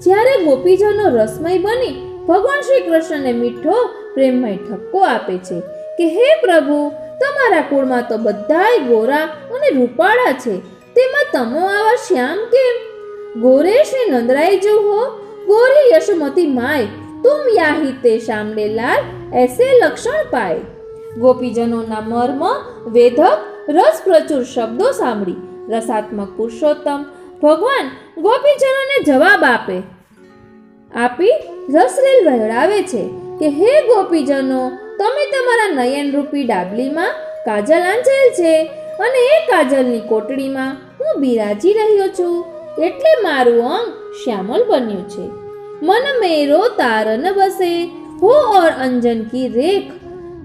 જ્યારે ગોપીજનો રસમય બની ભગવાન શ્રી કૃષ્ણને મીઠો પ્રેમમય ઠપકો આપે છે કે હે પ્રભુ, તમારા કુળમાં તો બધાય ગોરા અને રૂપાળા છે, તેમાં તમો આવા શ્યામ કેમ? ગોરે શ્રી નંદરાય જો હો, ગોરી યશોમતી માય, તુમ યાહી તે શામલે લાલ એસે લક્ષણ પાય. ગોપીજનોના મર્મ વેધક રસ પ્રચુર શબ્દો સાંભળી રસાત્મક પુરુષોત્તમ ભગવાન ગોપીજનોને જવાબ આપી રસરેલ વહેડાવે છે કે હે ગોપીજનો, તમે તમારા નયનરૂપી ડાબલીમાં કાજલ આંચેલ છે અને એ કાજલની કોટડીમાં હું બિરાજી રહ્યો છું, એટલે મારું અંગ શ્યામલ બન્યું છે. મન મેરો તારન બસે હો ઓર અંજન કી રેખ,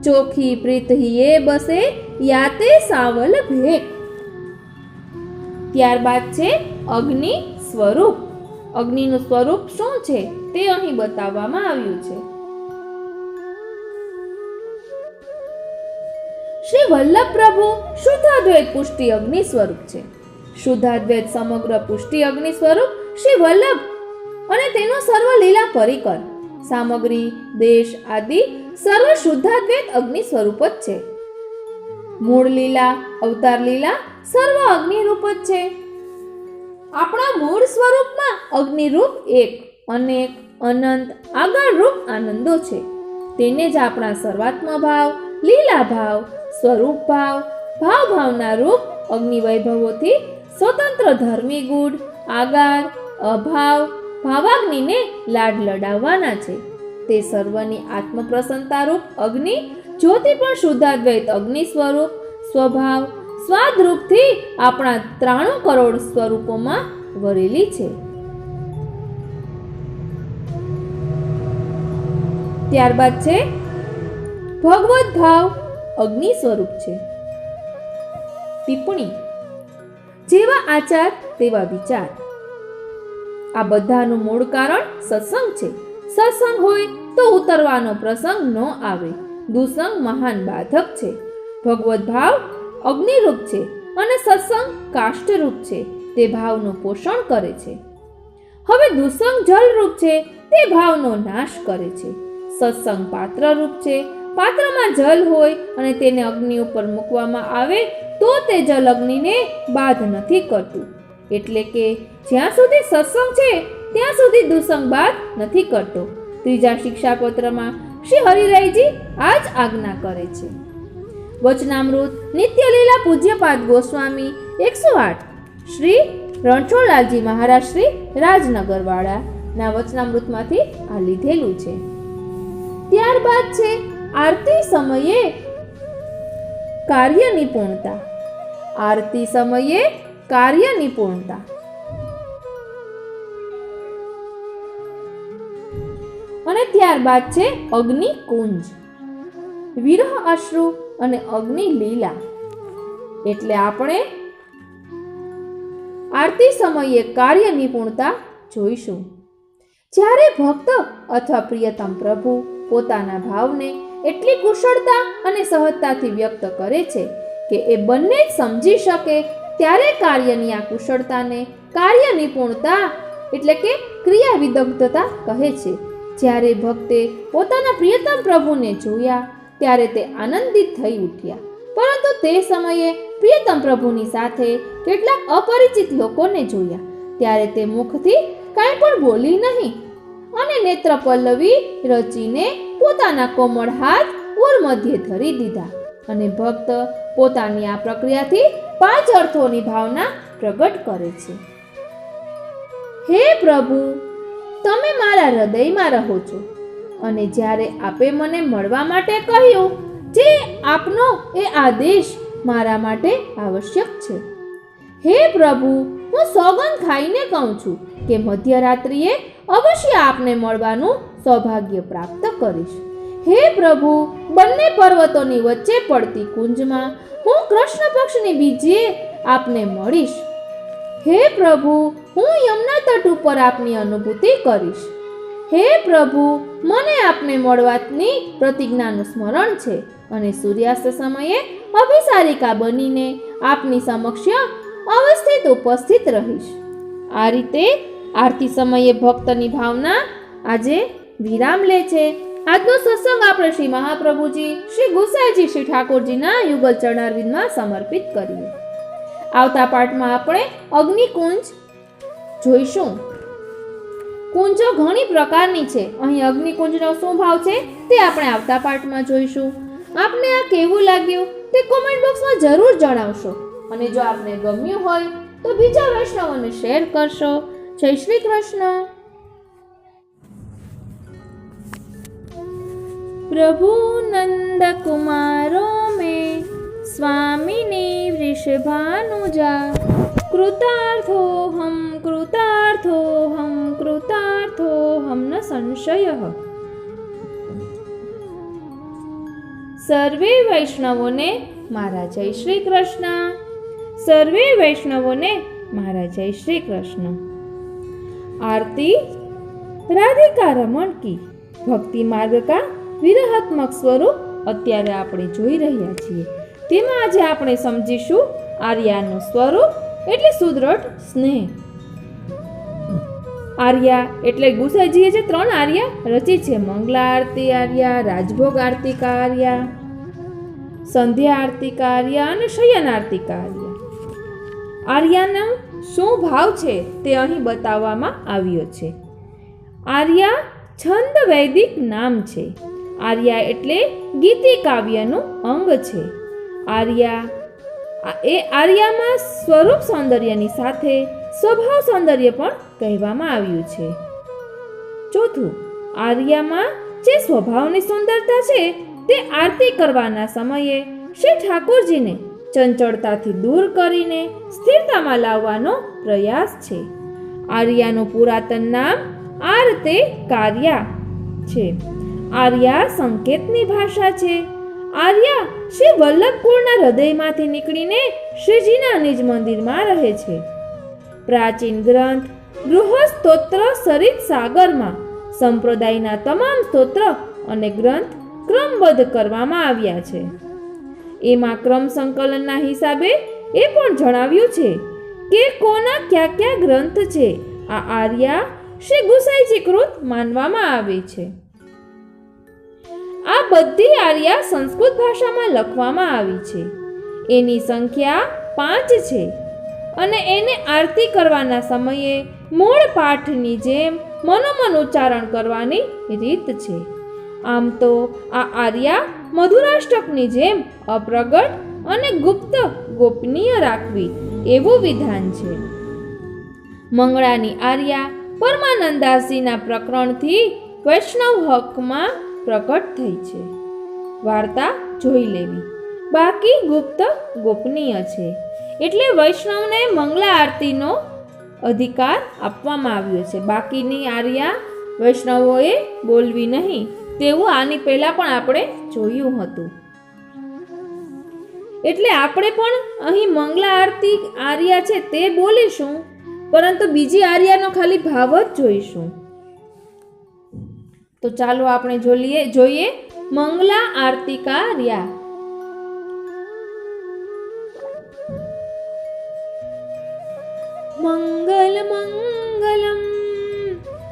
ચોખી પ્રીત હિયે બસે યાતે સાવલ ભેખ. ત્યારબાદ છે અગ્નિ સ્વરૂપ. અગ્નિનું સ્વરૂપ શું છે તે અહીં બતાવવામાં આવ્યું છે. શ્રી વલ્લભ પ્રભુ શુદ્ધાદ્વૈત પુષ્ટિ અગ્નિ સ્વરૂપ છે. શુદ્ધાદ્વૈત સમગ્ર પુષ્ટિ અગ્નિ સ્વરૂપ શ્રી વલ્લભ અને તેનો સર્વ લીલા પરિકર, સામગ્રી, દેશ આદિ સર્વ શુદ્ધાદ્વૈત અગ્નિ સ્વરૂપ જ છે. મૂળ લીલા, અવતાર લીલા સર્વ અગ્નિરૂપ જ છે. આપણા મૂળ સ્વરૂપમાં અગ્નિરૂપ એક, અનેક, અનંત, આગળ રૂપ આનંદો છે. તેને જ આપણા સર્વાત્મ ભાવ, લીલા ભાવ, સ્વરૂપ ભાવ, ભાવ ભાવના રૂપ અગ્નિ વૈભવોથી સ્વતંત્ર ધર્મી ગુણ, આગાર, અભાવ, ભાવાગ્નિને લાડ લડાવવાના છે. તે સર્વની આત્મપ્રસન્નતા રૂપ અગ્નિ જ્યોતિ પણ શુદ્ધાદ્વૈત અગ્નિ સ્વરૂપ, સ્વભાવ, સ્વાદરૂપથી આપણા 93 કરોડ સ્વરૂપોમાં વરેલી છે. ત્યારબાદ છે ભગવદ ભાવ અગ્નિ સ્વરૂપ છે. ટિપ્પણી: જેવા આચાર તેવા વિચાર. આ બધાનું મૂળ કારણ સત્સંગ છે. સત્સંગ હોય તો ઉતરવાનો પ્રસંગ ન આવે. દુસંગ મહાન બાધક છે. ભગવદ ભાવ અગ્નિરૂપ છે અને સત્સંગ કાષ્ઠરૂપ છે. તે ભાવનું પોષણ કરે છે. હવે દુસંગ જલરૂપ છે, તે ભાવનો નાશ કરે છે. સત્સંગ પાત્રરૂપ છે. પાત્રમાં જલ હોય અને તેને અગ્નિ ઉપર મૂકવામાં આવે તો તે જલ અગ્નિને બાધ નથી કરતું. એટલે કે જ્યાં સુધી સત્સંગ છે ત્યાં સુધી દુસંગ બાધ નથી કરતો. ત્રીજા શિક્ષાપત્રમાં શ્રી હરિરાયજી આ જ આજ્ઞા કરે છે. વચનામૃત નિત્યલીલા પૂજ્યપાદ ગોસ્વામી 108 શ્રી રણછોડલાલજી મહારાજ શ્રી રાજનગરવાળા ના વચનામૃતમાંથી આ લીધેલું છે. ત્યારબાદ છે આરતી સમયે કાર્ય નિપુણતા. આરતી સમયે કાર્ય નિપુણતા. અને ત્યારબાદ છે અગ્નિ કુંજ, વિરહ અશ્રુ અને અગ્નિ લીલા. એટલે આપણે આરતી સમયે કાર્ય નિપુણતા જોઈશું. જ્યારે ભક્ત અથવા પ્રિયતમ પ્રભુ પોતાના ભાવને એટલી કુશળતા અને સહજતાથી વ્યક્ત કરે છે કે એ બંને જ સમજી શકે, ત્યારે કાર્યની આ કુશળતાને કાર્ય નિપુણતા એટલે કે ક્રિયા વિદગ્ધતા કહે છે. જ્યારે ભક્તે પોતાના પ્રિયતમ પ્રભુને જોયા ત્યારે તે આનંદિત થઈ ઉઠ્યા, પરંતુ તે સમયે પ્રિયતમ પ્રભુની સાથે કેટલાક અપરિચિત લોકોને જોયા ત્યારે તે મુખથી કાંઈ પણ બોલી નહીં અને નેત્ર પલ્લવી રચીને પોતાના કોમળ હાથ ઉર મધ્યે ધરી દીધા. અને ભક્ત પોતાની આ પ્રક્રિયાથી 5 અર્થોની ભાવના પ્રગટ કરે છે. હે પ્રભુ, તમે મારા હૃદયમાં રહો છો અને જ્યારે આપે મને મળવા માટે કહ્યું, જે આપનો એ આદેશ મારા માટે આવશ્યક છે. હે પ્રભુ, હું સોગંદ ખાઈને કહું છું કે મધ્યરાત્રિએ અવશ્ય આપને મળવાનું સૌભાગ્ય પ્રાપ્ત કરીશ. હે પ્રભુ, બંને પર્વતોની વચ્ચે પડતી કુંજમાં હું કૃષ્ણ પક્ષની બીજે આપને મળીશ. હે પ્રભુ, હું યમુના તટ ઉપર આપની અનુભૂતિ કરીશ. હે પ્રભુ, મને આપને મળવાની પ્રતિજ્ઞાનું સ્મરણ છે અને સૂર્યાસ્ત સમયે અભિસારિકા બનીને આપની સમક્ષ અવસ્થિત ઉપસ્થિત રહીશ. આ રીતે આરતી સમયે ભક્તની ભાવના આજે વિરામ લે છે. આજનો સત્સંગ આપણે શ્રી મહાપ્રભુજી, શ્રી ગુસાઈજી, શ્રી ઠાકોરજીના યુગલ ચરણારવિંદમાં સમર્પિત કરીએ. આવતા પાઠમાં આપણે અગ્નિકુંજ જોઈશું. કુંજો ઘણી પ્રકારની છે. અહીં અગ્નિકુંજનો શું ભાવ છે તે આપણે આવતા પાઠમાં જોઈશું. આપને આ કેવું લાગ્યું તે કોમેન્ટ બોક્સમાં જરૂર જણાવશો અને જો આપને ગમ્યું હોય તો બીજા વૈષ્ણવોને શેર કરશો. જય શ્રી કૃષ્ણ. પ્રભુ નંદ કુમારો મેં સ્વામિની વૃષભાનુજા, કૃતાર્થોહમ કૃતાર્થોહમ કૃતાર્થોહમ ન સંશયઃ. સર્વે વૈષ્ણવોને મારા જય શ્રી કૃષ્ણ. સર્વે વૈષ્ણવોને મારા જય શ્રી કૃષ્ણ. આરતી રાધિકા રમણ કી ભક્તિ માર્ગ કા વિરહાત્મક સ્વરૂપ અત્યારે આપણે જોઈ રહ્યા છીએ. તેમાં આજે આપણે સમજીશું આર્યાનું સ્વરૂપ એટલે સુદૃઢ સ્નેહ. આર્યા એટલે ગુસાઈજીએ જે 3 આર્યા રચી છે, મંગલા આરતી આર્યા, રાજભોગ આરતીકા આર્યા, સંધ્યા આરતીકા આર્યા અને શયન આરતીકા આર્યા. આર્યાનો શું ભાવ છે તે અહીં બતાવવામાં આવ્યો છે. આર્યા છંદ વૈદિક નામ છે. આર્યા એટલે ગીતિ કાવ્યનું અંગ છે. આર્યામાં સ્વરૂપ સૌંદર્યની સાથે સ્વભાવ સૌંદર્ય પણ કહેવામાં આવ્યું છે. ચોથું, આર્યામાં જે સ્વભાવની સુંદરતા છે તે આરતી કરવાના સમયે શ્રી ઠાકોરજીને ચંચળતાથી દૂર કરીને સ્થિરતામાં લાવવાનો પ્રયાસ છે. આર્યાનું પુરાતન નામ આરતે કાર્યા છે. આર્યા સંકેતની ભાષા છે. આર્યા શ્રી વલ્લભ કુળના હૃદયમાંથી નીકળીને શ્રીજીના નિજ મંદિરમાં રહે છે. પ્રાચીન ગ્રંથ બૃહસ્તોત્ર સરિત સાગરમાં સંપ્રદાયના તમામ સ્તોત્ર અને ગ્રંથ ક્રમબદ્ધ કરવામાં આવ્યા છે. એમાં ક્રમ સંકલનના હિસાબે એ પણ જણાવ્યું છે કે કોના કયા કયા ગ્રંથ છે. આ આર્યા શ્રી ગુસાઈજી કૃત માનવામાં આવે છે. આ બધી આર્યા સંસ્કૃત ભાષામાં લખવામાં આવી છે. એની સંખ્યા 5 છે અને એને આરતી કરવાના સમયે મૂળ પાઠની જેમ મનોમન ઉચ્ચારણ કરવાની રીત છે. આમ તો આ આર્યા મધુરાષ્ટકની જેમ અપ્રગટ અને ગુપ્ત ગોપનીય રાખવી એવું વિધાન છે. મંગળાની આર્યા પરમાનંદાસજીના પ્રકરણથી વૈષ્ણવ હકમાં પ્રકટ થઈ છે. વાર્તા જોઈ લેવી, બાકી ગુપ્ત ગોપનીય છે. એટલે વૈષ્ણવને મંગલા આરતીનો અધિકાર આપવામાં આવ્યો છે. બાકીની આર્યા વૈષ્ણવોએ બોલવી નહીં, તેવું આની પહેલા પણ આપણે જોયું હતું. એટલે આપણે પણ અહીં મંગલા આરતી આર્યા છે તે બોલીશું, પરંતુ બીજી આર્યાનો ખાલી ભાવ જ જોઈશું. તો ચાલો આપણે જોઈએ મંગલા આરતીકા આર્યા. મંગલ મંગલમ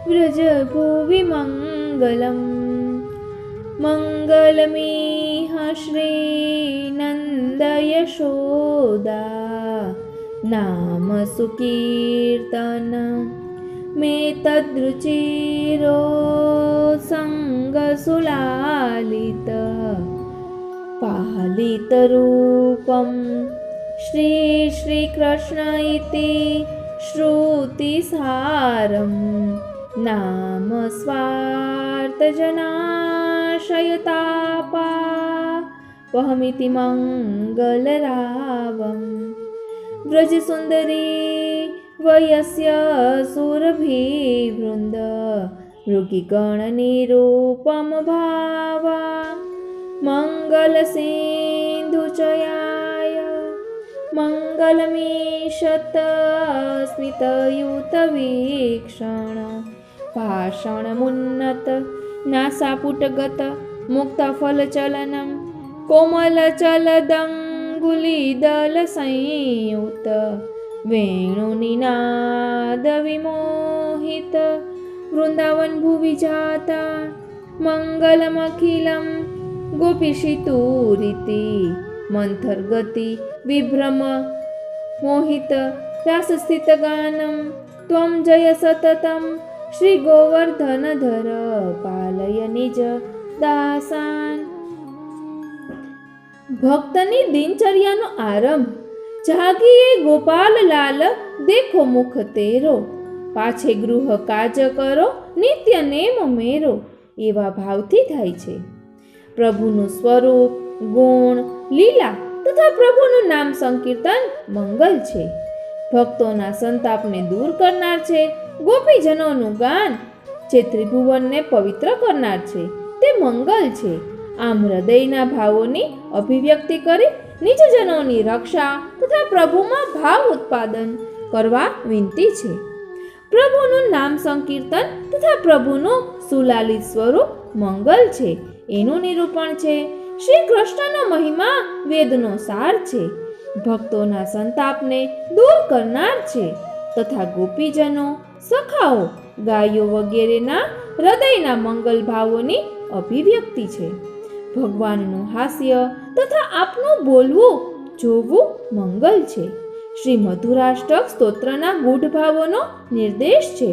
વ્રજ ભુવિ મંગલમ મંગલમિહ શ્રી નંદ યશોદા નામ સુકીર્તન મે તદ્રુચિરો સંગ સુલાલિત પાલિત રૂપમ શ્રી શ્રી કૃષ્ણ ઇતિ શ્રુતિ સારમ નામ સ્વાર્થ જનાશયતાપા વહમિતિ મંગલ રાવમ વ્રજ સુંદરી વયસ્ય સુરભી વૃંદ મૃગીગણ નિરૂપમ ભાવા મંગલ સિંધુ ચયાય મંગલમીશત સ્મિતયુત વીક્ષણ ભાષણ મુન્નત નાસાપુટગત મુક્ત ફલચલનમ કોમલ ચલદંગુલીદલ સંયુત વેણુનિનાદ વિમોહિત વૃંદાવન ભુવિ જાતા મંગલમખિલમ ગોપીષિતુરીતિ મંથર ગતિ વિભ્રમ મોહિત રાસસ્થિત ગાનમ ત્વમ જય સતતમ શ્રી ગોવર્ધનધર પાલય નિજ દાસાન. ભક્તની દિનચર્યાનો આરંભ જાગીએ ગોપાલ લાલ દેખો મુખ તેરો, પાછે ગૃહ કાજ કરો નિત્ય નેમ મેરો એવા ભાવથી થાય છે. પ્રભુનું સ્વરૂપ, ગુણ, લીલા તથા પ્રભુનું નામ સંકીર્તન મંગલ છે. ભક્તોના સંતાપને દૂર કરનાર છે. ગોપીજનોનું ગાન જે ત્રિભુવનને પવિત્ર કરનાર છે તે મંગલ છે. આમ હૃદયના ભાવોની અભિવ્યક્તિ કરી નિજજનોની રક્ષા તથા પ્રભુમાં ભાવ ઉત્પાદન કરવા વિનંતી છે. પ્રભુનું નામ સંકીર્તન તથા પ્રભુનું સુલાલિત સ્વરૂપ મંગલ છે એનું નિરૂપણ છે. શ્રી કૃષ્ણનો મહિમા વેદનો સાર છે. ભક્તોના સંતાપને દૂર કરનાર છે તથા ગોપીજનો, સખાઓ ગાયો વગેરેના હૃદયના મંગલ ભાવોની અભિવ્યક્તિ છે. ભગવાનનું હાસ્ય તથા આપનું બોલવું જોવું મંગલ છે. શ્રી મધુરાષ્ટક સ્તોત્રના ગૂઢ ભાવોનો નિર્દેશ છે.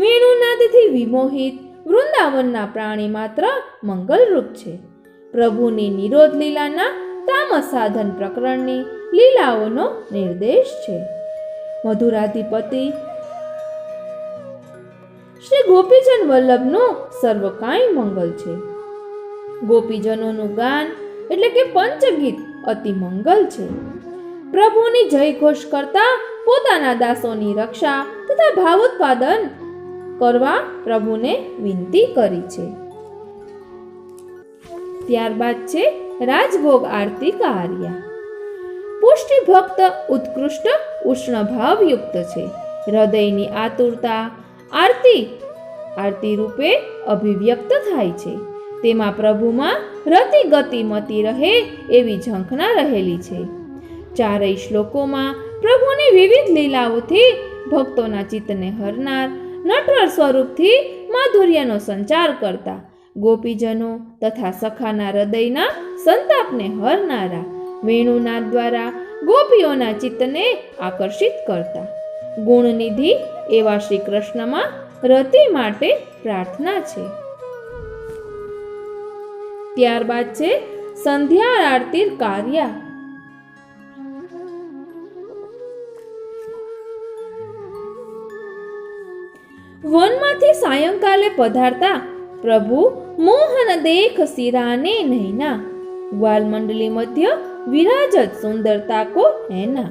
વેણુનાદથી વિમોહિત વૃંદાવનના પ્રાણી માત્ર મંગલરૂપ છે. પ્રભુની નિરોધ લીલાના તામસ સાધન પ્રકરણની લીલાઓનો નિર્દેશ છે. મધુરાધિપતિ શ્રી ગોપીજન વલ્લભનું સર્વકાય મંગલ છે. ગોપીજનોનું ગાન એટલે કે પંચગીત અતિ મંગલ છે. પ્રભુની જય ઘોષ કરતા પોતાના દાસોની રક્ષા તથા ભાવોત્પાદન કરવા પ્રભુને વિનંતી કરી છે. ત્યારબાદ છે રાજભોગ આરતી કાર્યા. પુષ્ટિ ભક્ત ઉત્કૃષ્ટ ઉષ્ણ ભાવયુક્ત છે. હૃદયની આતુરતા આરતી રૂપે અભિવ્યક્ત થાય છે. તેમાં પ્રભુમાં રતિ ગતિ મતી રહે એવી ઝંખના રહેલી છે. ચારેય શ્લોકોમાં પ્રભુની વિવિધ લીલાઓથી ભક્તોના ચિત્તને હરનાર નટવર સ્વરૂપથી માધુર્યનો સંચાર કરતા ગોપીજનો તથા સખાના હૃદયના સંતાપને હરનારા વેણુનાદ દ્વારા ગોપીઓના ચિત્તને આકર્ષિત કરતા ગુણનિધિ એવા શ્રી કૃષ્ણમાં રતિ માટે પ્રાર્થના છે. ત્યારબાદ છે સંધ્યા આરતી કાર્યા. વનમાંથી સાયંકાલે પધારતા પ્રભુ મોહન દેખ સિરાને નૈના ગ્વાલ મંડલી મધ્ય વિરાજત સુંદરતા કો હેના.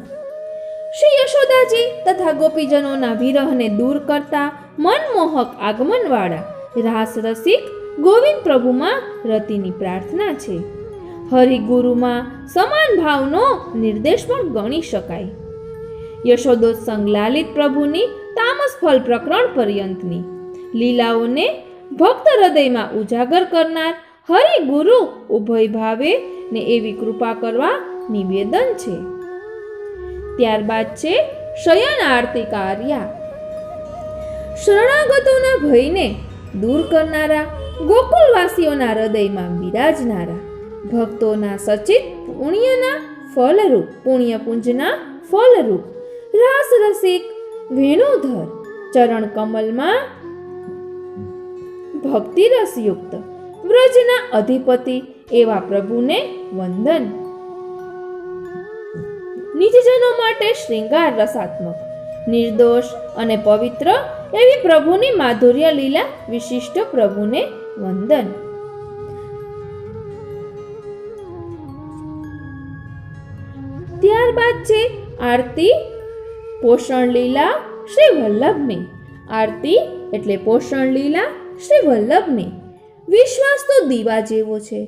શ્રી યશોદાજી તથા ગોપીજનોના વિરહને દૂર કરતા મનમોહક આગમનવાળા રાસ રસિક ગોવિંદ પ્રભુમાં રતિની પ્રાર્થના છે. હરિગુરુમાં સમાન ભાવનો નિર્દેશ પણ ગણી શકાય. યશોદોત્સંગ લાલિત પ્રભુની તામસ ફલ પ્રકરણ પર્યંતની લીલાઓને ભક્ત હૃદયમાં ઉજાગર કરનાર હરિગુરુ ઉભય ભાવે ને એવી કૃપા કરવા નિવેદન છે. ત્યારબાદ છે શયન આરતી કાર્યા. શરણાગતોના ભયને દૂર કરનારા ગોકુલવાસીઓના હૃદયમાં બિરાજનારા ભક્તોના સચિત પુણ્યના ફલરૂપ પુણ્યપુંજના ફલરૂપ રાસ રસિક વેણુધર ચરણ કમલમાં ભક્તિ રસયુક્ત વ્રજના અધિપતિ એવા પ્રભુને વંદન. નિજજનો માટે શ્રૃંગાર રસાત્મક નિર્દોષ અને પવિત્ર એવી પ્રભુની માધુર્ય લીલા વિશિષ્ટ પ્રભુને વંદન. ત્યારબાદ છે આરતી પોષણ લીલા શ્રી વલ્લભની. આરતી એટલે પોષણ લીલા શ્રી વલ્લભની. વિશ્વાસ તો દીવા જેવો છે,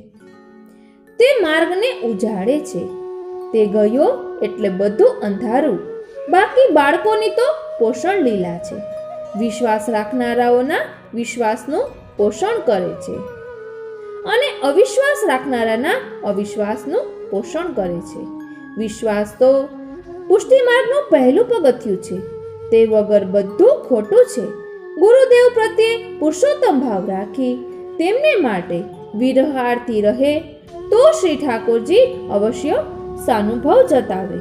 તે માર્ગને ઉજાડે છે. તે ગયો એટલે બધું અંધારું. બાકી બાળકોની તો પોષણ લીલા છે. વિશ્વાસ રાખનારાઓના વિશ્વાસનું પોષણ કરે છે અને અવિશ્વાસ રાખનારાના અવિશ્વાસનું પોષણ કરે છે. વિશ્વાસ તો પુષ્ટિ માર્ગનું પહેલું પગથિયું છે. તે વગર બધું ખોટું છે. ગુરુદેવ પ્રત્યે પુરુષોત્તમ ભાવ રાખી તેમને માટે વિરહ આરતી રહે તો શ્રી ઠાકોરજી અવશ્ય સાનુભવ જતાવે.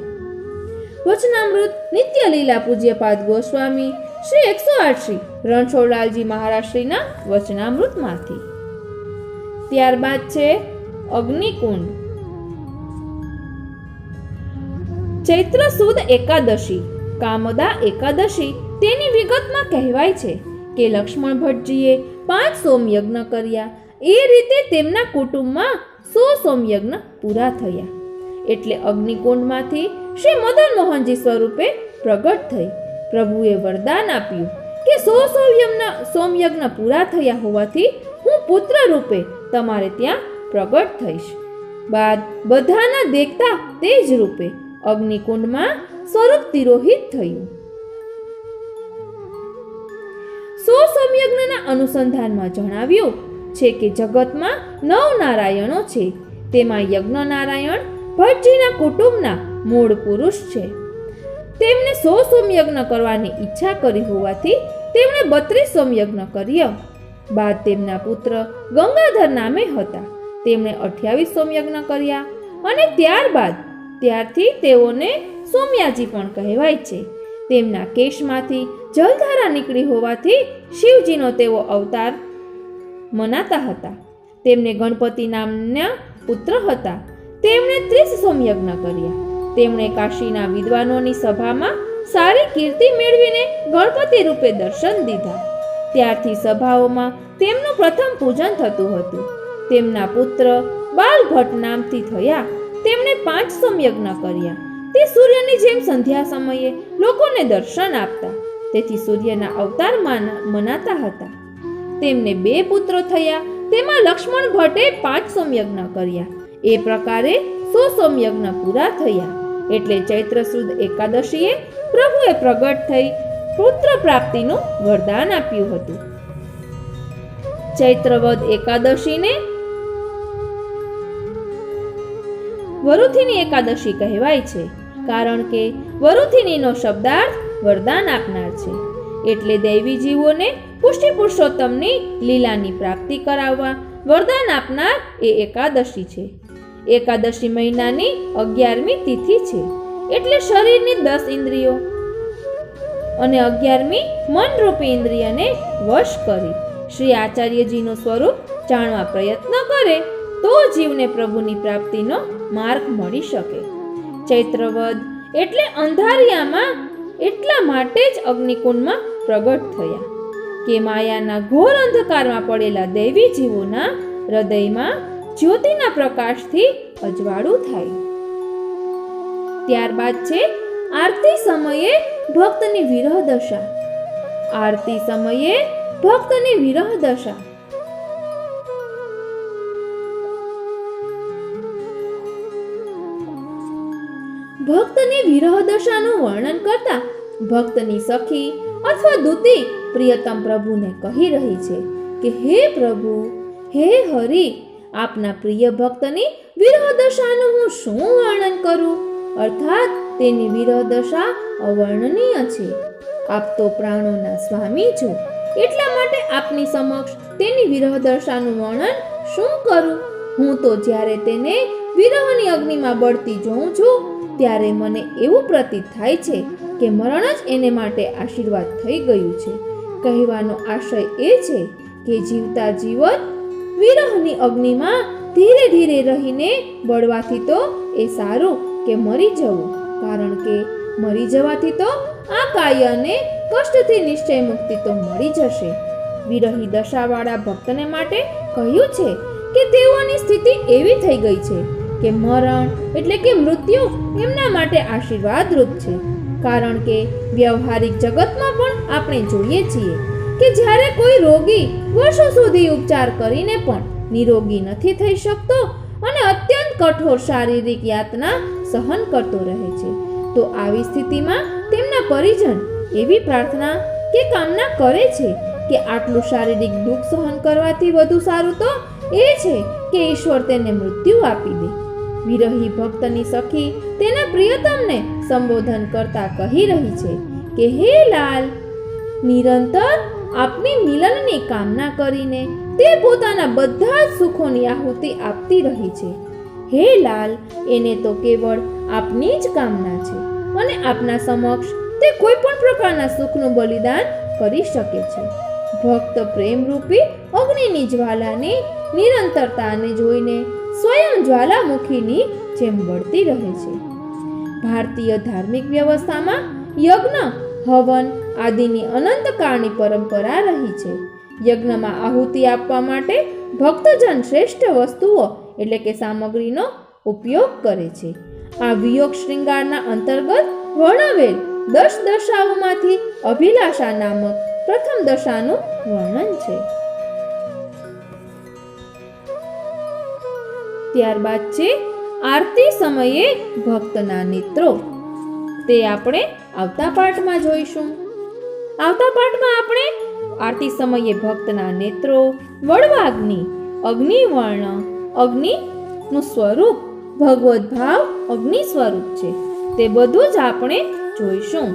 વચનામૃત નિત્ય લીલા પૂજ્યપાદ ગોસ્વામી શ્રી 108 શ્રી રણછોડલાલજી મહારાજશ્રીના વચનામૃતમાંથી. ત્યારબાદ છે અગ્નિકુંડ. ચૈત્ર સુદ એકાદશી કામદા એકાદશી તેની વિગતમાં કહેવાય છે કે લક્ષ્મણ ભટ્ટજીએ 5 સોમયજ્ઞ કર્યા. એ રીતે તેમના કુટુંબમાં 100 સોમયજ્ઞ પૂરા થયા. એટલે અગ્નિકુંડમાંથી શ્રી મદન મોહનજી સ્વરૂપે પ્રગટ થઈ પ્રભુએ વરદાન આપ્યું કે 100 સોમયજ્ઞ પૂરા થયા હોવાથી હું પુત્ર રૂપે તમારે ત્યાં પ્રગટ થઈશ. બાદ બધાના દેખતા તે જ રૂપે અગ્નિકુંડમાં સ્વરૂપ તિરોહિત થયું. 100 સોમયજ્ઞના અનુસંધાનમાં જણાવ્યું છે કે જગતમાં 9 નારાયણો છે. તેમાં યજ્ઞ નારાયણ ભટ્ટજીના કુટુંબના મૂળ પુરુષ છે. તેમને 100 સોમયજ્ઞ કરવાની ઈચ્છા કરી હોવાથી તેમણે 32 સોમયજ્ઞ કર્યા. બાદ તેમના પુત્ર ગંગાધર નામે હતા. તેમણે 28 સોમયજ્ઞ કર્યા અને ત્યારથી તેઓને સોમયાજી પણ કહેવાય છે. તેમના કેશમાંથી જલધારા નીકળી હોવાથી શિવજીનો તેઓ અવતાર મનાતા હતા. તેમને ગણપતિ નામના પુત્ર હતા. તેમણે 30 સોમયજ્ઞ કર્યા. તેમણે કાશીના વિદ્વાનોની સભામાં સારી કીર્તિ મેળવીને ગણપતિ રૂપે દર્શન દીધા. ત્યારથી સભાઓમાં તેમનું પ્રથમ પૂજન થતું હતું. તેમના પુત્ર બાલભટ્ટ નામથી થયા. તેમણે 5 સોમયજ્ઞ કર્યા. તે સૂર્યની જેમ સંધ્યા સમયે લોકોને દર્શન આપતા, તેથી સૂર્યના અવતાર મનાતા હતા. તેમને 2 પુત્રો થયા. તેમાં લક્ષ્મણ ભટ્ટે 5 સોમયજ્ઞ કર્યા. એ પ્રકારે 100 સોમયજ્ઞ પૂરા થયા. એટલે ચૈત્ર સુદ એકાદશીએ પ્રભુએ પ્રગટ થઈ પુત્ર પ્રાપ્તિનું વરદાન આપ્યું હતું. ચૈત્રવદ એકાદશીને વરુથિની એકાદશી કહેવાય છે, કારણ કે વરુથિનીનો શબ્દાર્થ વરદાન આપનાર છે. એટલે દૈવી જીવોને પુષ્ટિ પુરુષોત્તમની લીલાની પ્રાપ્તિ કરાવવા વરદાન આપનાર એ એકાદશી છે. એકાદશી મહિનાની 11મી તિથિ છે. એટલે શરીરની 10 ઇન્દ્રિયો અને 11મી મનરૂપી ઇન્દ્રિયને વશ કરી શ્રી આચાર્યજીનું સ્વરૂપ જાણવા પ્રયત્ન કરે તો જીવને પ્રભુની પ્રાપ્તિનો માર્ગ મળી શકે. ચૈત્રવદ એટલે અંધારિયામાં એટલા માટે જ અગ્નિકુંડમાં પ્રગટ થયા કે માયાના ઘોર અંધકારમાં પડેલા દૈવી જીવોના હૃદયમાં જ્યોતિના પ્રકાશથી અજવાળું થાય. ત્યારબાદ છે આરતી સમયે ભક્તની વિરહ દશા. આરતી સમયે ભક્તની વિરહ દશા. ભક્તની વિરહ દશાનું વર્ણન કરતા ભક્તની સખી અથવા દૂતી પ્રિયતમ પ્રભુને કહી રહી છે કે હે પ્રભુ, હે હરિ, આપના પ્રિય ભક્તની વિરહ દશાનું હું શું વર્ણન કરું? અર્થાત તેની વિરહ દશા અવર્ણનીય છે. આપ તો પ્રાણોના સ્વામી છો, એટલા માટે આપની સમક્ષ તેની વિરહ દશાનું વર્ણન શું કરું? હું તો જ્યારે તેને વિરહની અગ્નિમાં બળતી જોઉં છું ત્યારે મને એવું પ્રતીત થાય છે કે મરણ જ એને માટે આશીર્વાદ થઈ ગયું છે. કહેવાનો આશય એ છે કે જીવતા જીવત વિરહની અગ્નિમાં ધીરે ધીરે રહીને બળવાથી તો એ સારું કે મરી જવું, કારણ કે મરી જવાથી તો આ કાયાને કષ્ટથી નિશ્ચય મુક્તિ તો મળી જશે. વિરહી દશાવાળા ભક્તને માટે કહ્યું છે કે તેઓની સ્થિતિ એવી થઈ ગઈ છે કે મરણ એટલે કે મૃત્યુ એમના માટે આશીર્વાદરૂપ છે. કારણ કે વ્યવહારિક જગતમાં પણ આપણે જોઈએ છીએ કે જ્યારે કોઈ રોગી વર્ષો સુધી ઉપચાર કરીને પણ નિરોગી નથી થઈ શકતો અને અત્યંત કઠોર શારીરિક યાતના સહન કરતો રહે છે, તો આવી સ્થિતિમાં તેમના પરિજન એવી પ્રાર્થના કે કામના કરે છે કે આટલું શારીરિક દુઃખ સહન કરવાથી વધુ સારું તો એ છે કે ઈશ્વર તેને મૃત્યુ આપી દે. વિરહી ભક્તની સખી તેના પ્રિયતમને સંબોધન કરતા કહી રહી છે કે હે લાલ, નિરંતર આપની મિલનની કામના કરીને તે પોતાના બધા જ સુખોની આહુતિ આપતી રહી છે. હે લાલ, એને તો કેવળ આપની જ કામના છે અને આપના સમક્ષ તે કોઈ પણ પ્રકારના સુખનું બલિદાન કરી શકે છે. ભક્ત પ્રેમરૂપી અગ્નિની જ્વાલાની નિરંતરતાને જોઈને સ્વયં જ્વાલામુખીની જેમ બળતી રહે છે. ભારતીય ધાર્મિક વ્યવસ્થામાં યજ્ઞ, હવન આદિની અનંતકાળની પરંપરા રહી છે. યજ્ઞમાં આહુતિ આપવા માટે ભક્તજન શ્રેષ્ઠ વસ્તુઓ એટલે કે સામગ્રીનો ઉપયોગ કરે છે. આ વિયોગ શૃંગારના અંતર્ગત વર્ણવેલ 10 દશાઓમાંથી અભિલાષા નામક પ્રથમ દશાનું વર્ણન છે. ત્યારબાદ છે આરતી સમયે ભક્તના નેત્રો. તે આપણે આવતા પાઠમાં જોઈશું. આવતા પાઠમાં આપણે આરતી સમયે ભક્તના નેત્રો, વડવાગ્નિ, અગ્નિવર્ણ, અગ્નિનું સ્વરૂપ, ભગવદ ભાવ અગ્નિ સ્વરૂપ છે, તે બધું જ આપણે જોઈશું.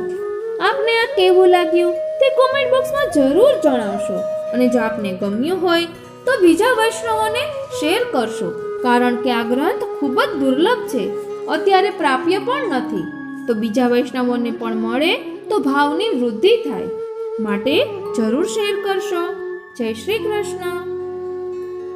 આપને આ કેવું લાગ્યું તે કોમેન્ટ બોક્સમાં જરૂર જણાવશો. અને જો આપને ગમ્યું હોય તો બીજા વૈષ્ણવોને શેર કરશો, કારણ કે આ ગ્રંથ ખૂબ જ દુર્લભ છે, અત્યારે પ્રાપ્ય પણ નથી. તો બીજા વૈષ્ણવોને પણ મળે તો ભાવની વૃદ્ધિ થાય, માટે જરૂર શેર કરશો. જય શ્રી કૃષ્ણ.